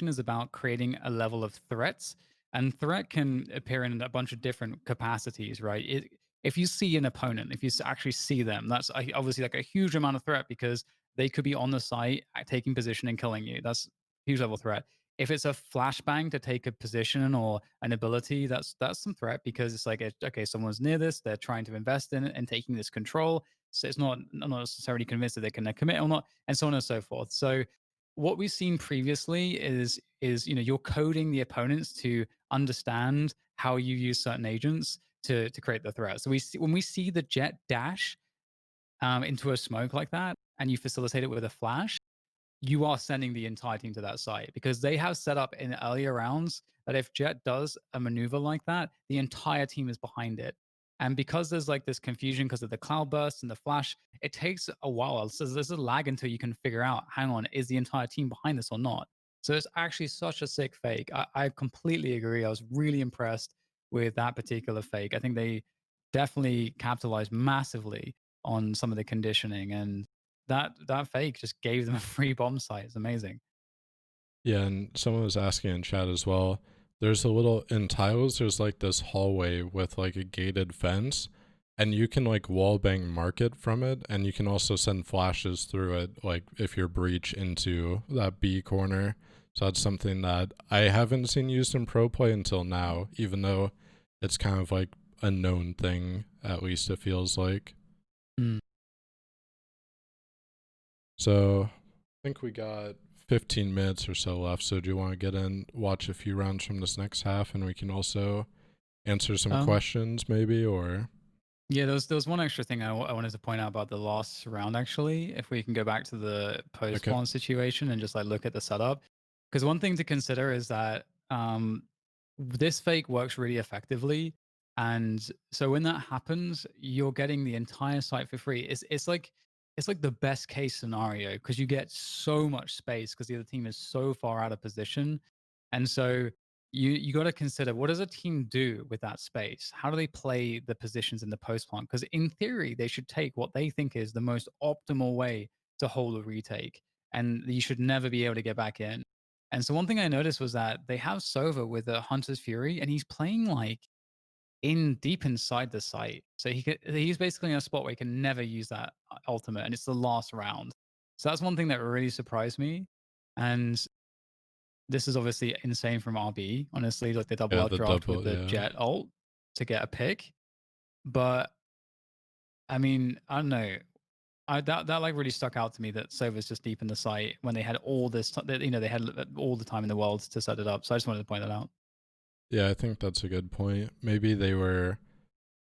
is about creating a level of threats, and threat can appear in a bunch of different capacities, right? If you see an opponent, if you actually see them, that's obviously like a huge amount of threat because they could be on the site taking position and killing you. That's a huge level of threat. if it's a flashbang to take a position or an ability, that's some threat because it's like, okay, someone's near this, they're trying to invest in it and taking this control. So it's not, I'm not necessarily convinced that they can commit or not, and so on and so forth. So what we've seen previously is you're coding the opponents to understand how you use certain agents to create the threat. So when we see the jet dash into a smoke like that, and you facilitate it with a flash, you are sending the entire team to that site because they have set up in earlier rounds that if Jet does a maneuver like that, the entire team is behind it. And because there's like this confusion because of the cloud burst and the flash, it takes a while. So there's a lag until you can figure out, hang on, is the entire team behind this or not? So it's actually such a sick fake. I completely agree. I was really impressed with that particular fake. I think they definitely capitalized massively on some of the conditioning, and that fake just gave them a free bomb site. It's amazing. Yeah, and someone was asking in chat as well. There's a little in tiles. There's like this hallway with like a gated fence, and you can like wall bang market from it, and you can also send flashes through it. Like if you're breach into that B corner. So that's something that I haven't seen used in pro play until now, even though it's kind of like a known thing. At least it feels like. Mm. So I think we got 15 minutes or so left. So do you want to get in, watch a few rounds from this next half, and we can also answer some Um, questions maybe, or? yeah, there was one extra thing I wanted to point out about the last round. Actually, if we can go back to the post Okay. spawn situation and just like look at the setup, because one thing to consider is that this fake works really effectively, and so when that happens, you're getting the entire site for free. It's like the best case scenario because you get so much space because the other team is so far out of position, and so you got to consider, what does a team do with that space? How do they play the positions in the post plant? Because in theory, they should take what they think is the most optimal way to hold a retake, and you should never be able to get back in. And so one thing I noticed was that they have Sova with a Hunter's Fury, and he's playing like in deep inside the site. So he's basically in a spot where he can never use that ultimate, and it's the last round. So that's one thing that really surprised me. And this is obviously insane from RB, honestly, like the double Yeah, out the draft with double, the yeah. Jet ult to get a pick. But I mean, I don't know. That like really stuck out to me that Sova's just deep in the site when they had all this, they had all the time in the world to set it up. So I just wanted to point that out. Yeah, I think that's a good point. Maybe they were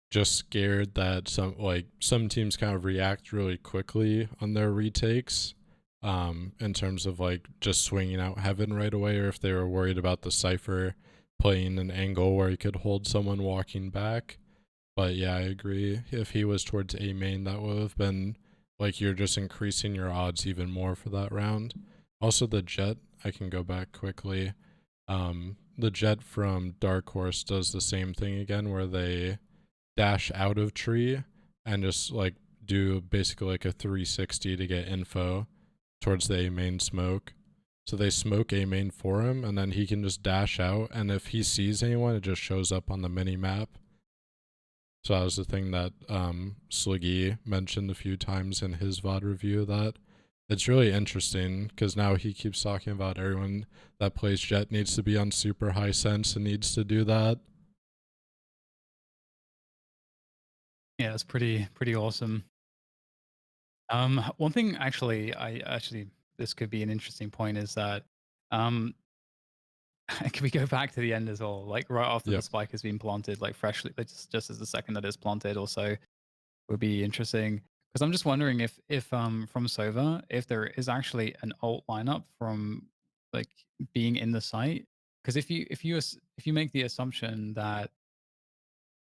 just scared that some teams kind of react really quickly on their retakes, in terms of like just swinging out heaven right away, or if they were worried about the Cypher playing an angle where he could hold someone walking back. But yeah, I agree. If he was towards A main, that would have been like you're just increasing your odds even more for that round. Also, the Jet, I can go back quickly. The Jet from DarkHorse does the same thing again, where they dash out of tree and just like do basically like a 360 to get info towards the A main smoke. So they smoke A main for him, and then he can just dash out, and if he sees anyone, it just shows up on the mini map. So that was the thing that Sliggy mentioned a few times in his VOD review, that it's really interesting because now he keeps talking about everyone that plays Jet needs to be on super high sense and needs to do that. Yeah, it's pretty awesome. One thing actually, this could be an interesting point is that, um, can we go back to the end as well? Like right after the Yep. spike has been planted, like freshly, like just as the second that is planted, also would be interesting. Because I'm just wondering if from Sova, if there is actually an alt lineup from like being in the site. Because if you make the assumption that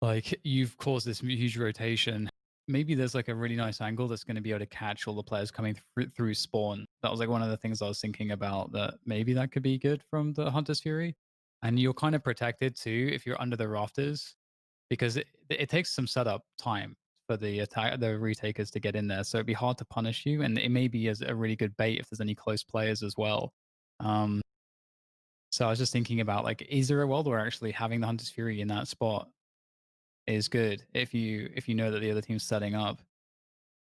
like you've caused this huge rotation, maybe there's like a really nice angle that's going to be able to catch all the players coming through spawn. That was like one of the things I was thinking about, that maybe that could be good from the Hunter's Fury. And you're kind of protected too if you're under the rafters, because it takes some setup time for the retakers to get in there. So it'd be hard to punish you, and it may be as a really good bait if there's any close players as well. Um, so I was just thinking about, like, is there a world where actually having the Hunter's Fury in that spot is good if you know that the other team's setting up?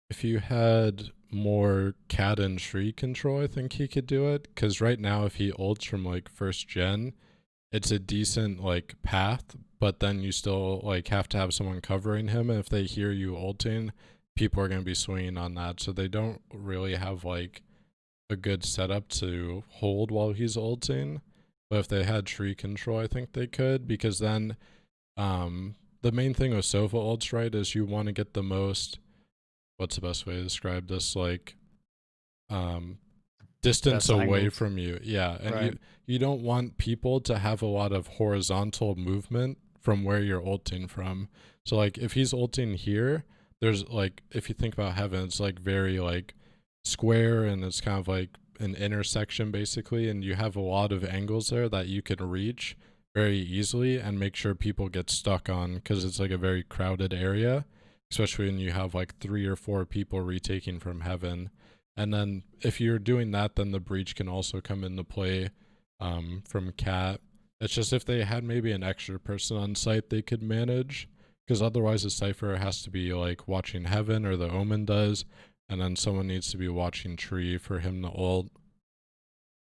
If you had more cat and tree control, I think he could do it. Because right now, if he ults from like first gen, it's a decent like path, but then you still like have to have someone covering him. And if they hear you ulting, people are going to be swinging on that. So they don't really have like a good setup to hold while he's ulting. But if they had tree control, I think they could, because then the main thing with Sova ults, right, is you want to get the most, what's the best way to describe this, like distance Best away angles. from you. Yeah, and Right. you don't want people to have a lot of horizontal movement from where you're ulting from. So like if he's ulting here, there's like, if you think about heaven, it's like very like square, and it's kind of like an intersection basically, and you have a lot of angles there that you can reach very easily and make sure people get stuck on, because it's like a very crowded area, especially when you have like 3 or 4 people retaking from heaven. And then if you're doing that, then the breach can also come into play from cat. It's just if they had maybe an extra person on site they could manage, because otherwise the Cypher has to be like watching heaven, or the Omen does, and then someone needs to be watching tree for him to ult.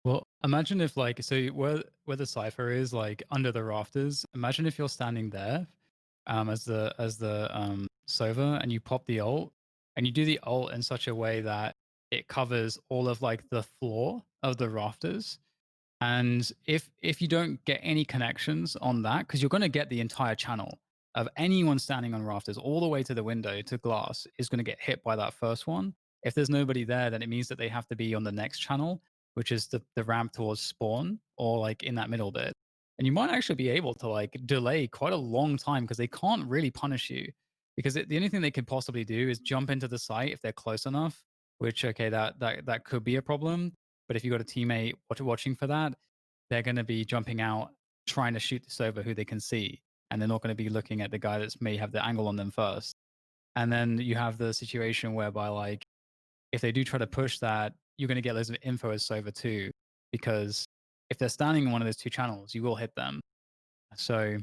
Well, imagine if like so where the cipher is like under the rafters. Imagine if you're standing there, as the Sova, and you pop the ult, and you do the ult in such a way that it covers all of like the floor of the rafters. And if you don't get any connections on that, because you're going to get the entire channel of anyone standing on rafters all the way to the window to glass is going to get hit by that first one. If there's nobody there, then it means that they have to be on the next channel, which is the ramp towards spawn, or like in that middle bit. And you might actually be able to like delay quite a long time, because they can't really punish you, because the only thing they could possibly do is jump into the site if they're close enough. Which, okay, that could be a problem. But if you've got a teammate watching for that, they're going to be jumping out, trying to shoot this over who they can see. And they're not going to be looking at the guy that's may have the angle on them first. And then you have the situation whereby, like, if they do try to push that, you're going to get loads of info as Sova too. Because if they're standing in one of those 2 channels, you will hit them. So,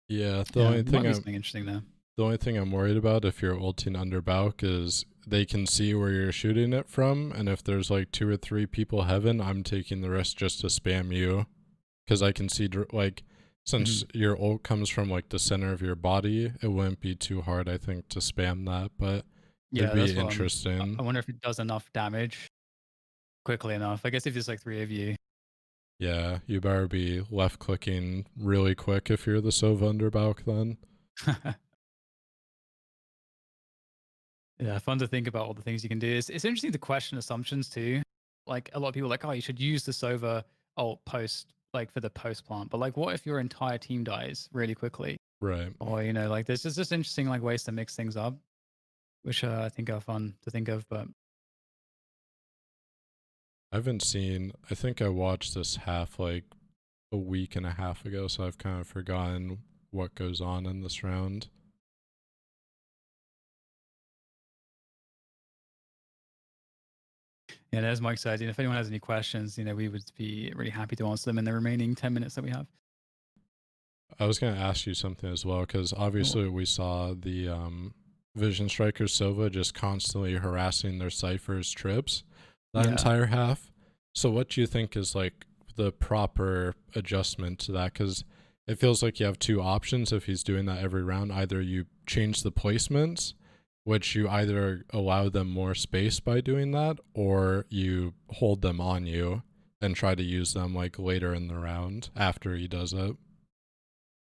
Yeah, yeah, might be something interesting there. the only thing I'm worried about if you're ulting under Bauk is they can see where you're shooting it from, and if there's like 2 or 3 people heaven, I'm taking the risk just to spam you, because I can see like, since your ult comes from like the center of your body, it wouldn't be too hard, I think, to spam that. But Yeah, it'd that's be what interesting. I wonder if it does enough damage quickly enough. I guess if there's like 3 of you. Yeah, you better be left clicking really quick if you're the Sova under Bauk then. Yeah, fun to think about all the things you can do. It's interesting to question assumptions too. Like a lot of people are like, oh, you should use the Sova ult post, like for the post plant. But like, what if your entire team dies really quickly? Right. Or like there's just interesting like ways to mix things up, which I think are fun to think of. But I haven't seen, I think I watched this half like a week and a half ago, so I've kind of forgotten what goes on in this round. yeah, as Mike said, if anyone has any questions, we would be really happy to answer them in the remaining 10 minutes that we have. I was going to ask you something as well, because obviously we saw the Vision Striker Sova just constantly harassing their Cypher's trips that entire half. So what do you think is like the proper adjustment to that? Because it feels like you have 2 options if he's doing that every round. Either you change the placements, which you either allow them more space by doing that, or you hold them on you and try to use them like later in the round after he does it.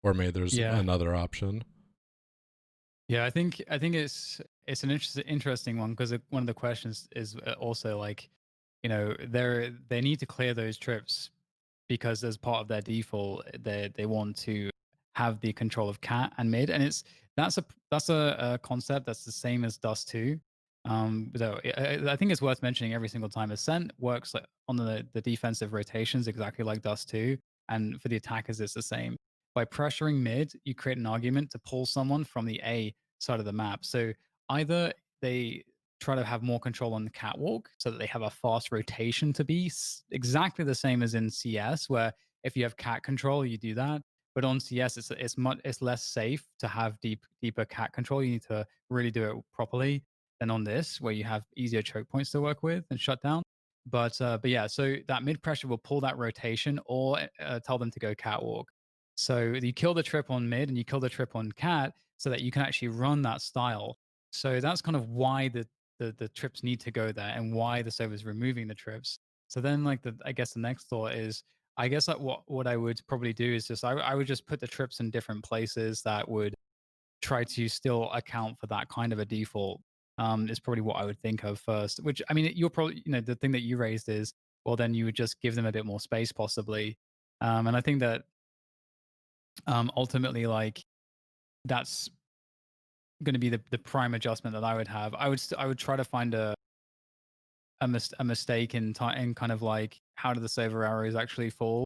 Or maybe there's another option. Yeah, I think it's an interesting one, because one of the questions is also like, they need to clear those trips, because as part of their default, they want to have the control of cat and mid, and that's a concept that's the same as Dust 2. So I think it's worth mentioning every single time. Ascent works like on the defensive rotations exactly like Dust 2, and for the attackers it's the same. By pressuring mid, you create an argument to pull someone from the A side of the map. So either they try to have more control on the catwalk so that they have a fast rotation to be exactly the same as in CS, where if you have cat control, you do that. But on CS, it's less safe to have deeper cat control. You need to really do it properly. than on this, where you have easier choke points to work with and shut down. But yeah, so that mid pressure will pull that rotation or tell them to go catwalk. So you kill the trip on mid and you kill the trip on cat, so that you can actually run that style. So that's kind of why the trips need to go there and why the server's removing the trips. So then, like I guess the next thought is, I guess like what I would probably do is just I would just put the trips in different places that would try to still account for that kind of a default. Is probably what I would think of first. Which, I mean, you're probably, the thing that you raised is, well, then you would just give them a bit more space possibly. And I think that ultimately, like, that's going to be the prime adjustment that I would have. I would try to find a mistake in time, in kind of like, how do the server arrows actually fall,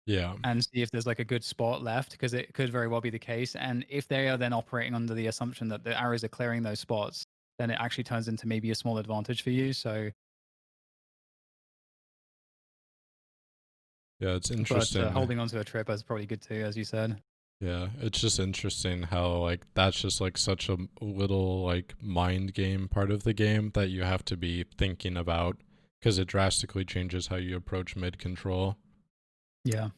Yeah. and see if there's like a good spot left, because it could very well be the case. And if they are then operating under the assumption that the arrows are clearing those spots, then it actually turns into maybe a small advantage for you. So, Yeah, it's but interesting. holding onto a trip is probably good too, as you said. Yeah, it's just interesting how like that's just like such a little like mind game part of the game that you have to be thinking about because it drastically changes how you approach mid control. Yeah.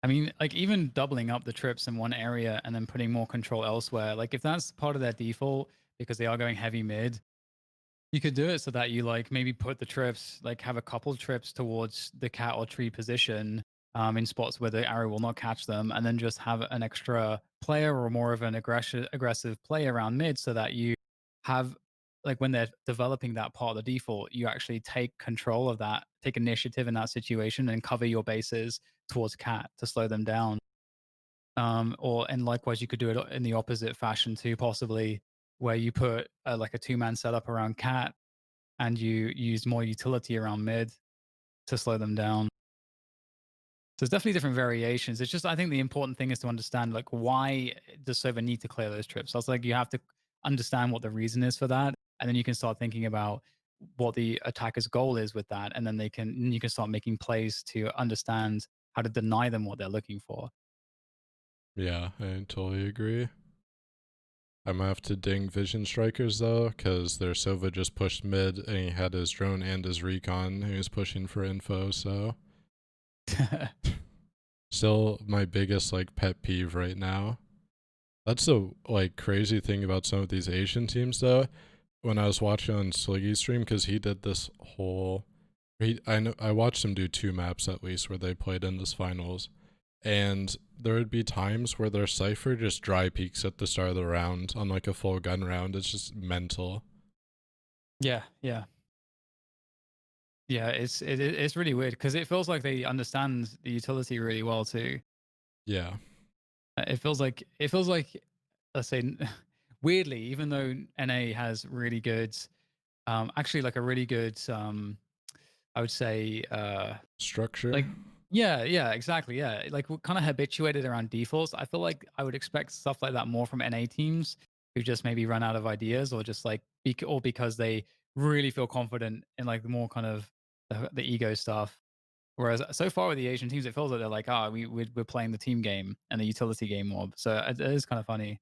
I mean, like, even doubling up the trips in one area and then putting more control elsewhere, like if that's part of their default because they are going heavy mid, you could do it so that you like maybe put the trips, like have a couple trips towards the cat or tree position, in spots where the arrow will not catch them, and then just have an extra player or more of an aggressive play around mid, so that you have, like, when they're developing that part of the default, you actually take control of that, take initiative in that situation, and cover your bases towards cat to slow them down. Or, and likewise, you could do it in the opposite fashion too, possibly, where you put like a two-man setup around cat and you use more utility around mid to slow them down. So there's definitely different variations. It's just, I think the important thing is to understand, like, why does server need to clear those trips. So it's like you have to understand what the reason is for that, and then you can start thinking about what the attacker's goal is with that, and then you can start making plays to understand how to deny them what they're looking for. Yeah, I totally agree. I'm gonna have to ding Vision Strikers though, because their Sova just pushed mid and he had his drone and his recon. He was pushing for info, so still my biggest like pet peeve right now. That's the like crazy thing about some of these Asian teams though. When I was watching on Sliggy's stream, because he did this whole, I watched him do 2 maps at least where they played in this finals, and there would be times where their cipher just dry peaks at the start of the round on like a full gun round. It's just mental. Yeah, yeah. Yeah, it's really weird because it feels like they understand the utility really well too. Yeah, It feels like, let's say, weirdly, even though NA has really good, actually like a really good, I would say, structure. like, yeah, yeah, exactly, yeah, like, we're kind of habituated around defaults. I feel like I would expect stuff like that more from NA teams who just maybe run out of ideas, or just like, or because they really feel confident in like the more kind of the ego stuff. Whereas so far with the Asian teams, it feels like they're like, ah, we're playing the team game and the utility game more. So it is kind of funny.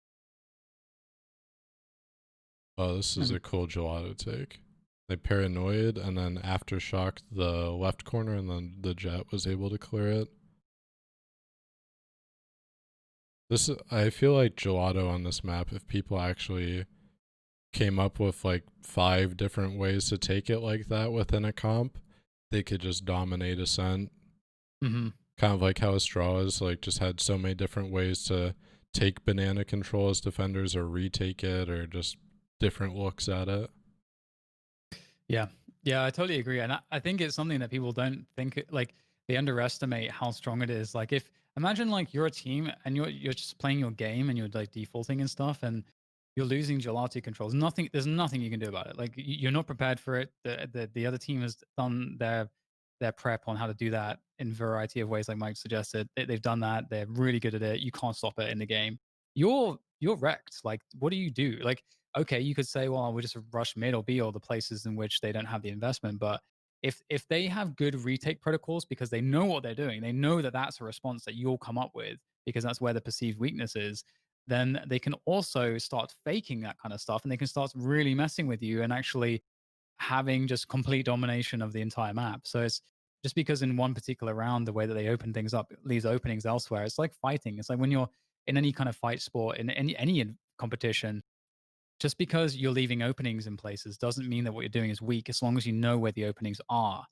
Oh, this is Mhm. a cool gelato take. They paranoid and then aftershocked the left corner, and then the jet was able to clear it. This is, I feel like gelato on this map, if people actually came up with like 5 different ways to take it like that within a comp, they could just dominate Ascent. Mhm. Kind of like how Astralis like just had so many different ways to take banana control as defenders or retake it or just different looks at it. Yeah. Yeah, I totally agree. And I think it's something that people don't think like, they underestimate how strong it is. Like, if imagine like you're a team and you're just playing your game and you're like defaulting and stuff, and you're losing gelati controls. There's nothing you can do about it. Like, you're not prepared for it. The other team has done their prep on how to do that in a variety of ways, like Mike suggested. They've done that. They're really good at it. You can't stop it in the game. You're wrecked. Like, what do you do? Like, okay, you could say, well, we'll just rush mid or B, or the places in which they don't have the investment. But if they have good retake protocols, because they know what they're doing, they know that that's a response that you'll come up with because that's where the perceived weakness is. then they can also start faking that kind of stuff, and they can start really messing with you and actually having just complete domination of the entire map. So it's just because in one particular round, the way that they open things up leaves openings elsewhere. It's like fighting. It's like when you're in any kind of fight sport, in any competition, just because you're leaving openings in places doesn't mean that what you're doing is weak, as long as you know where the openings are.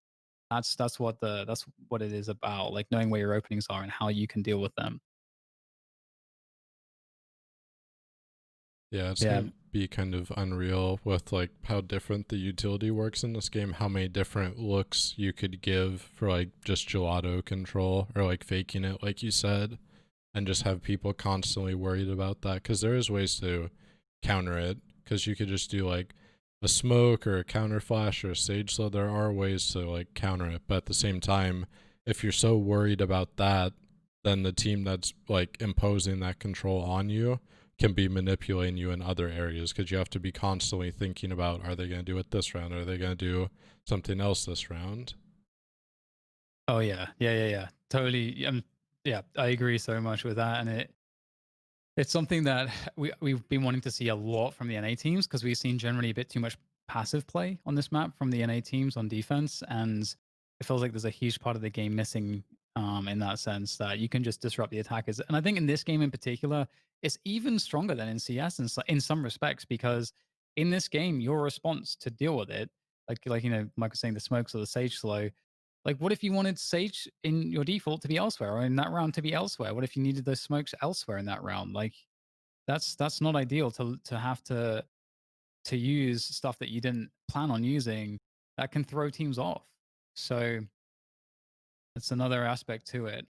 That's what it is about, like knowing where your openings are and how you can deal with them. Yeah, it's Yeah. gonna be kind of unreal with like how different the utility works in this game, how many different looks you could give for like just gelato control or like faking it, like you said, and just have people constantly worried about that. Because there is ways to counter it, because you could just do like a smoke or a counter flash or a sage slow. There are ways to like counter it, but at the same time, if you're so worried about that, then the team that's like imposing that control on you can be manipulating you in other areas, because you have to be constantly thinking about, are they going to do it this round? Are they going to do something else this round? Oh yeah. Yeah. Totally. Yeah, I agree so much with that, and it's something that we've been wanting to see a lot from the NA teams, because we've seen generally a bit too much passive play on this map from the NA teams on defense, and it feels like there's a huge part of the game missing, in that sense that you can just disrupt the attackers. And I think in this game in particular, it's even stronger than in CS in some respects, because in this game, your response to deal with it, like Mike was saying, the smokes or the sage slow. Like, what if you wanted Sage in your default to be elsewhere, or in that round to be elsewhere? What if you needed those smokes elsewhere in that round? Like, that's not ideal to have to use stuff that you didn't plan on using, that can throw teams off. So it's another aspect to it.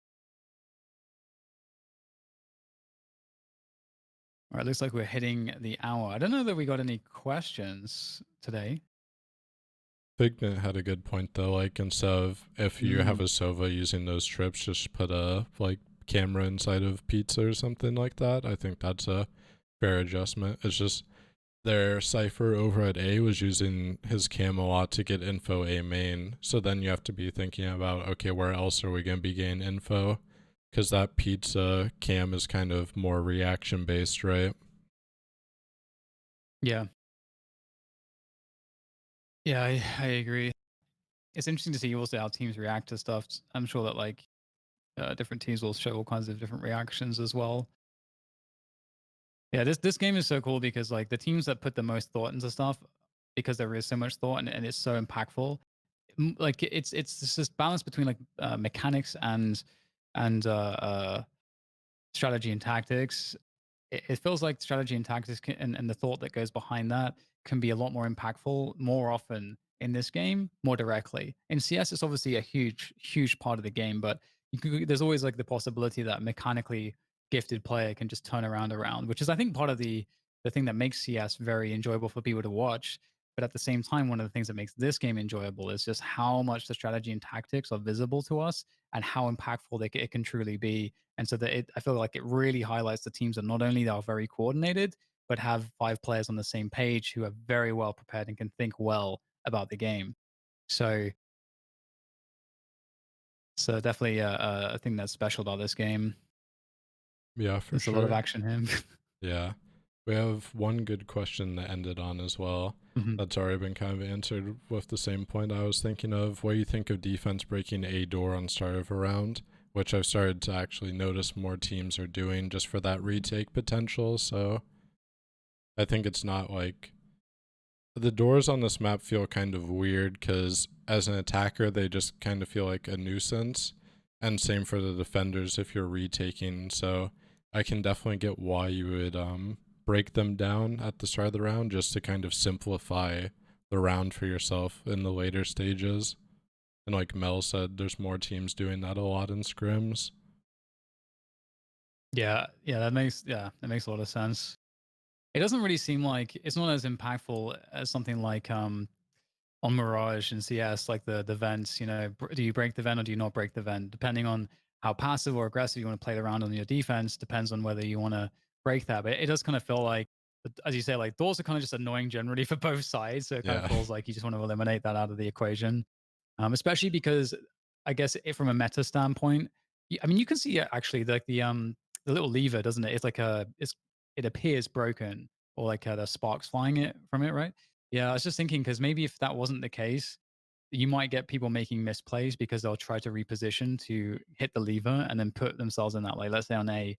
All right, looks like we're hitting the hour. I don't know that we got any questions today. Figment had a good point though, like instead of if you have Mm. a Sova using those trips, just put a like camera inside of pizza or something like that. I think that's a fair adjustment. It's just their Cypher over at A was using his cam a lot to get info A main. So then you have to be thinking about, okay, where else are we going to be getting info? Because that pizza cam is kind of more reaction based, right? Yeah. Yeah, I agree. It's interesting to see also how teams react to stuff. I'm sure that like different teams will show all kinds of different reactions as well. Yeah, this game is so cool because like the teams that put the most thought into stuff, because there is so much thought and it's so impactful. Like it's this balance between like mechanics and strategy and tactics. It feels like strategy and tactics and the thought that goes behind that can be a lot more impactful more often in this game, more directly. In CS, it's obviously a huge part of the game, but there's always like the possibility that a mechanically gifted player can just turn around, which is I think part of the thing that makes CS very enjoyable for people to watch. But at the same time, one of the things that makes this game enjoyable is just how much the strategy and tactics are visible to us and how impactful it can truly be. And so that I feel like it really highlights the teams that not only are very coordinated, but have five players on the same page who are very well prepared and can think well about the game. So, so definitely a thing that's special about this game. Yeah, for There's a lot of sure. action here. Yeah. We have one good question to end it on as well. Mhm. That's already been kind of answered with the same point I was thinking of. What do you think of defense breaking a door on start of a round? Which I've started to actually notice more teams are doing just for that retake potential. So I think it's not like the doors on this map feel kind of weird because as an attacker, they just kind of feel like a nuisance. And same for the defenders if you're retaking. So I can definitely get why you would break them down at the start of the round just to kind of simplify the round for yourself in the later stages. And like Mel said, there's more teams doing that a lot in scrims. Yeah, that makes a lot of sense. It doesn't really seem like it's not as impactful as something like on Mirage and CS, like the vents, do you break the vent or do you not break the vent? Depending on how passive or aggressive you want to play around on your defense, depends on whether you want to break that. But it does kind of feel like, as you say, like doors are kind of just annoying generally for both sides. So it kind of Yeah. feels like you just want to eliminate that out of the equation, especially because I guess from a meta standpoint, I mean, you can see actually like the little lever, doesn't it? It's like it's it appears broken or like the sparks flying it from it, right? Yeah, I was just thinking because maybe if that wasn't the case, you might get people making misplays because they'll try to reposition to hit the lever and then put themselves in that, like, let's say on a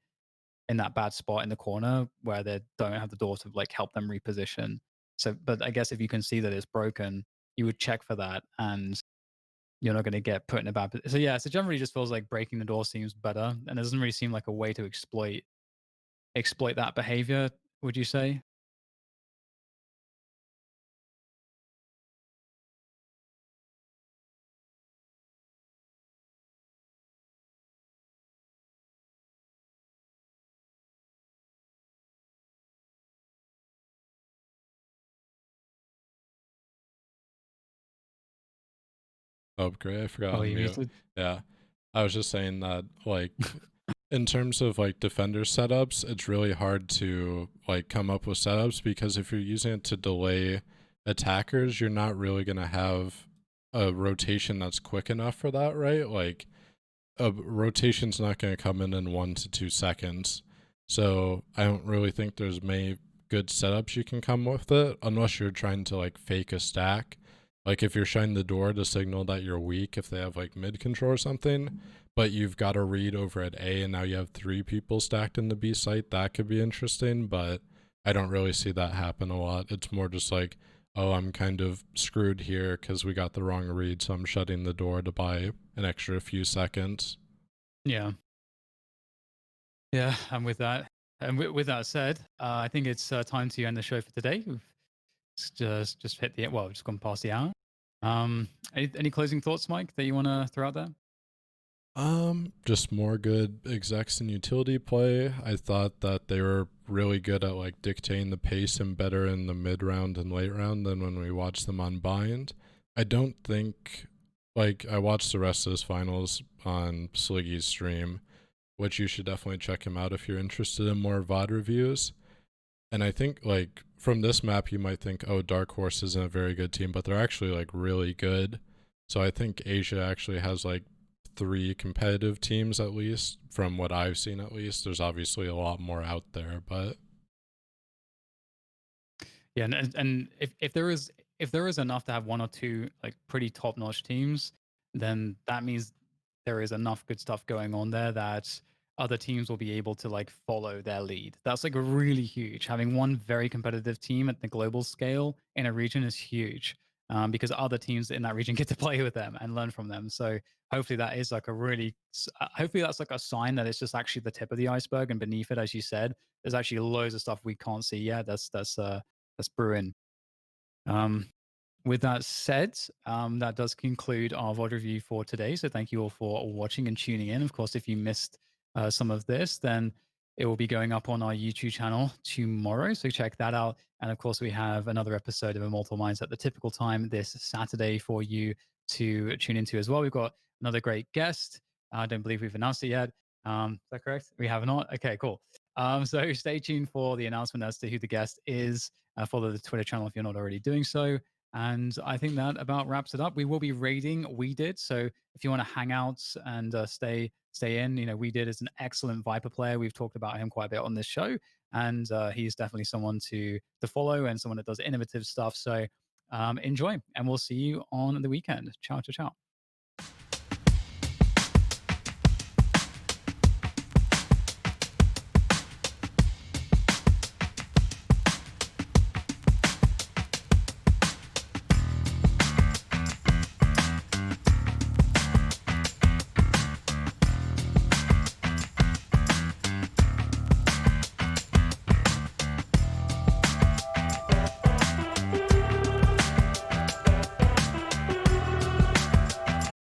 in that bad spot in the corner where they don't have the door to like help them reposition. So, but I guess if you can see that it's broken, you would check for that, and you're not going to get put in a bad. So yeah, so generally just feels like breaking the door seems better, and it doesn't really seem like a way to exploit that behavior. Would you say? Oh, great. I forgot Oh, on you mute. muted. Yeah. I was just saying that, like, in terms of like defender setups, it's really hard to like come up with setups because if you're using it to delay attackers, you're not really going to have a rotation that's quick enough for that, right? Like, a rotation's not going to come in 1 to 2 seconds. So I don't really think there's many good setups you can come with it unless you're trying to like fake a stack. Like if you're shutting the door to signal that you're weak, if they have like mid control or something, but you've got a read over at A and now you have 3 people stacked in the B site, that could be interesting, but I don't really see that happen a lot. It's more just like, oh, I'm kind of screwed here because we got the wrong read, so I'm shutting the door to buy an extra few seconds. Yeah, yeah. And with that, and with that said, I think it's time to end the show for today. We've just hit the well, just gone past the hour. Any closing thoughts, Mike, that you want to throw out there? Just more good execs and utility play. I thought that they were really good at like dictating the pace and better in the mid round and late round than when we watched them on bind. I don't think like I watched the rest of this finals on Sliggy's stream, which you should definitely check him out if you're interested in more VOD reviews. And I think like from this map you might think, oh, DarkHorse isn't a very good team, but they're actually like really good. So I think Asia actually has like 3 competitive teams at least, from what I've seen at least. There's obviously a lot more out there, but Yeah, and if there is enough to have one or two like pretty top notch teams, then that means there is enough good stuff going on there that other teams will be able to like follow their lead. That's like really huge. Having one very competitive team at the global scale in a region is huge, because other teams in that region get to play with them and learn from them. So hopefully that is like a really, hopefully that's like a sign that it's just actually the tip of the iceberg, and beneath it, as you said, there's actually loads of stuff we can't see yet. That's brewing. Um, with that said, that does conclude our VOD review for today. So thank you all for watching and tuning in. Of course, if you missed some of this, then it will be going up on our YouTube channel tomorrow. So check that out. And of course, we have another episode of Immortal Minds at the typical time this Saturday for you to tune into as well. We've got another great guest. I don't believe we've announced it yet. Is that correct? We have not. Okay, cool. So stay tuned for the announcement as to who the guest is. Follow the Twitter channel if you're not already doing so. And I think that about wraps it up. We will be raiding We Did. So if you want to hang out and stay in, We Did is an excellent Viper player. We've talked about him quite a bit on this show, and he's definitely someone to follow and someone that does innovative stuff. So enjoy, and we'll see you on the weekend. Ciao, ciao, ciao.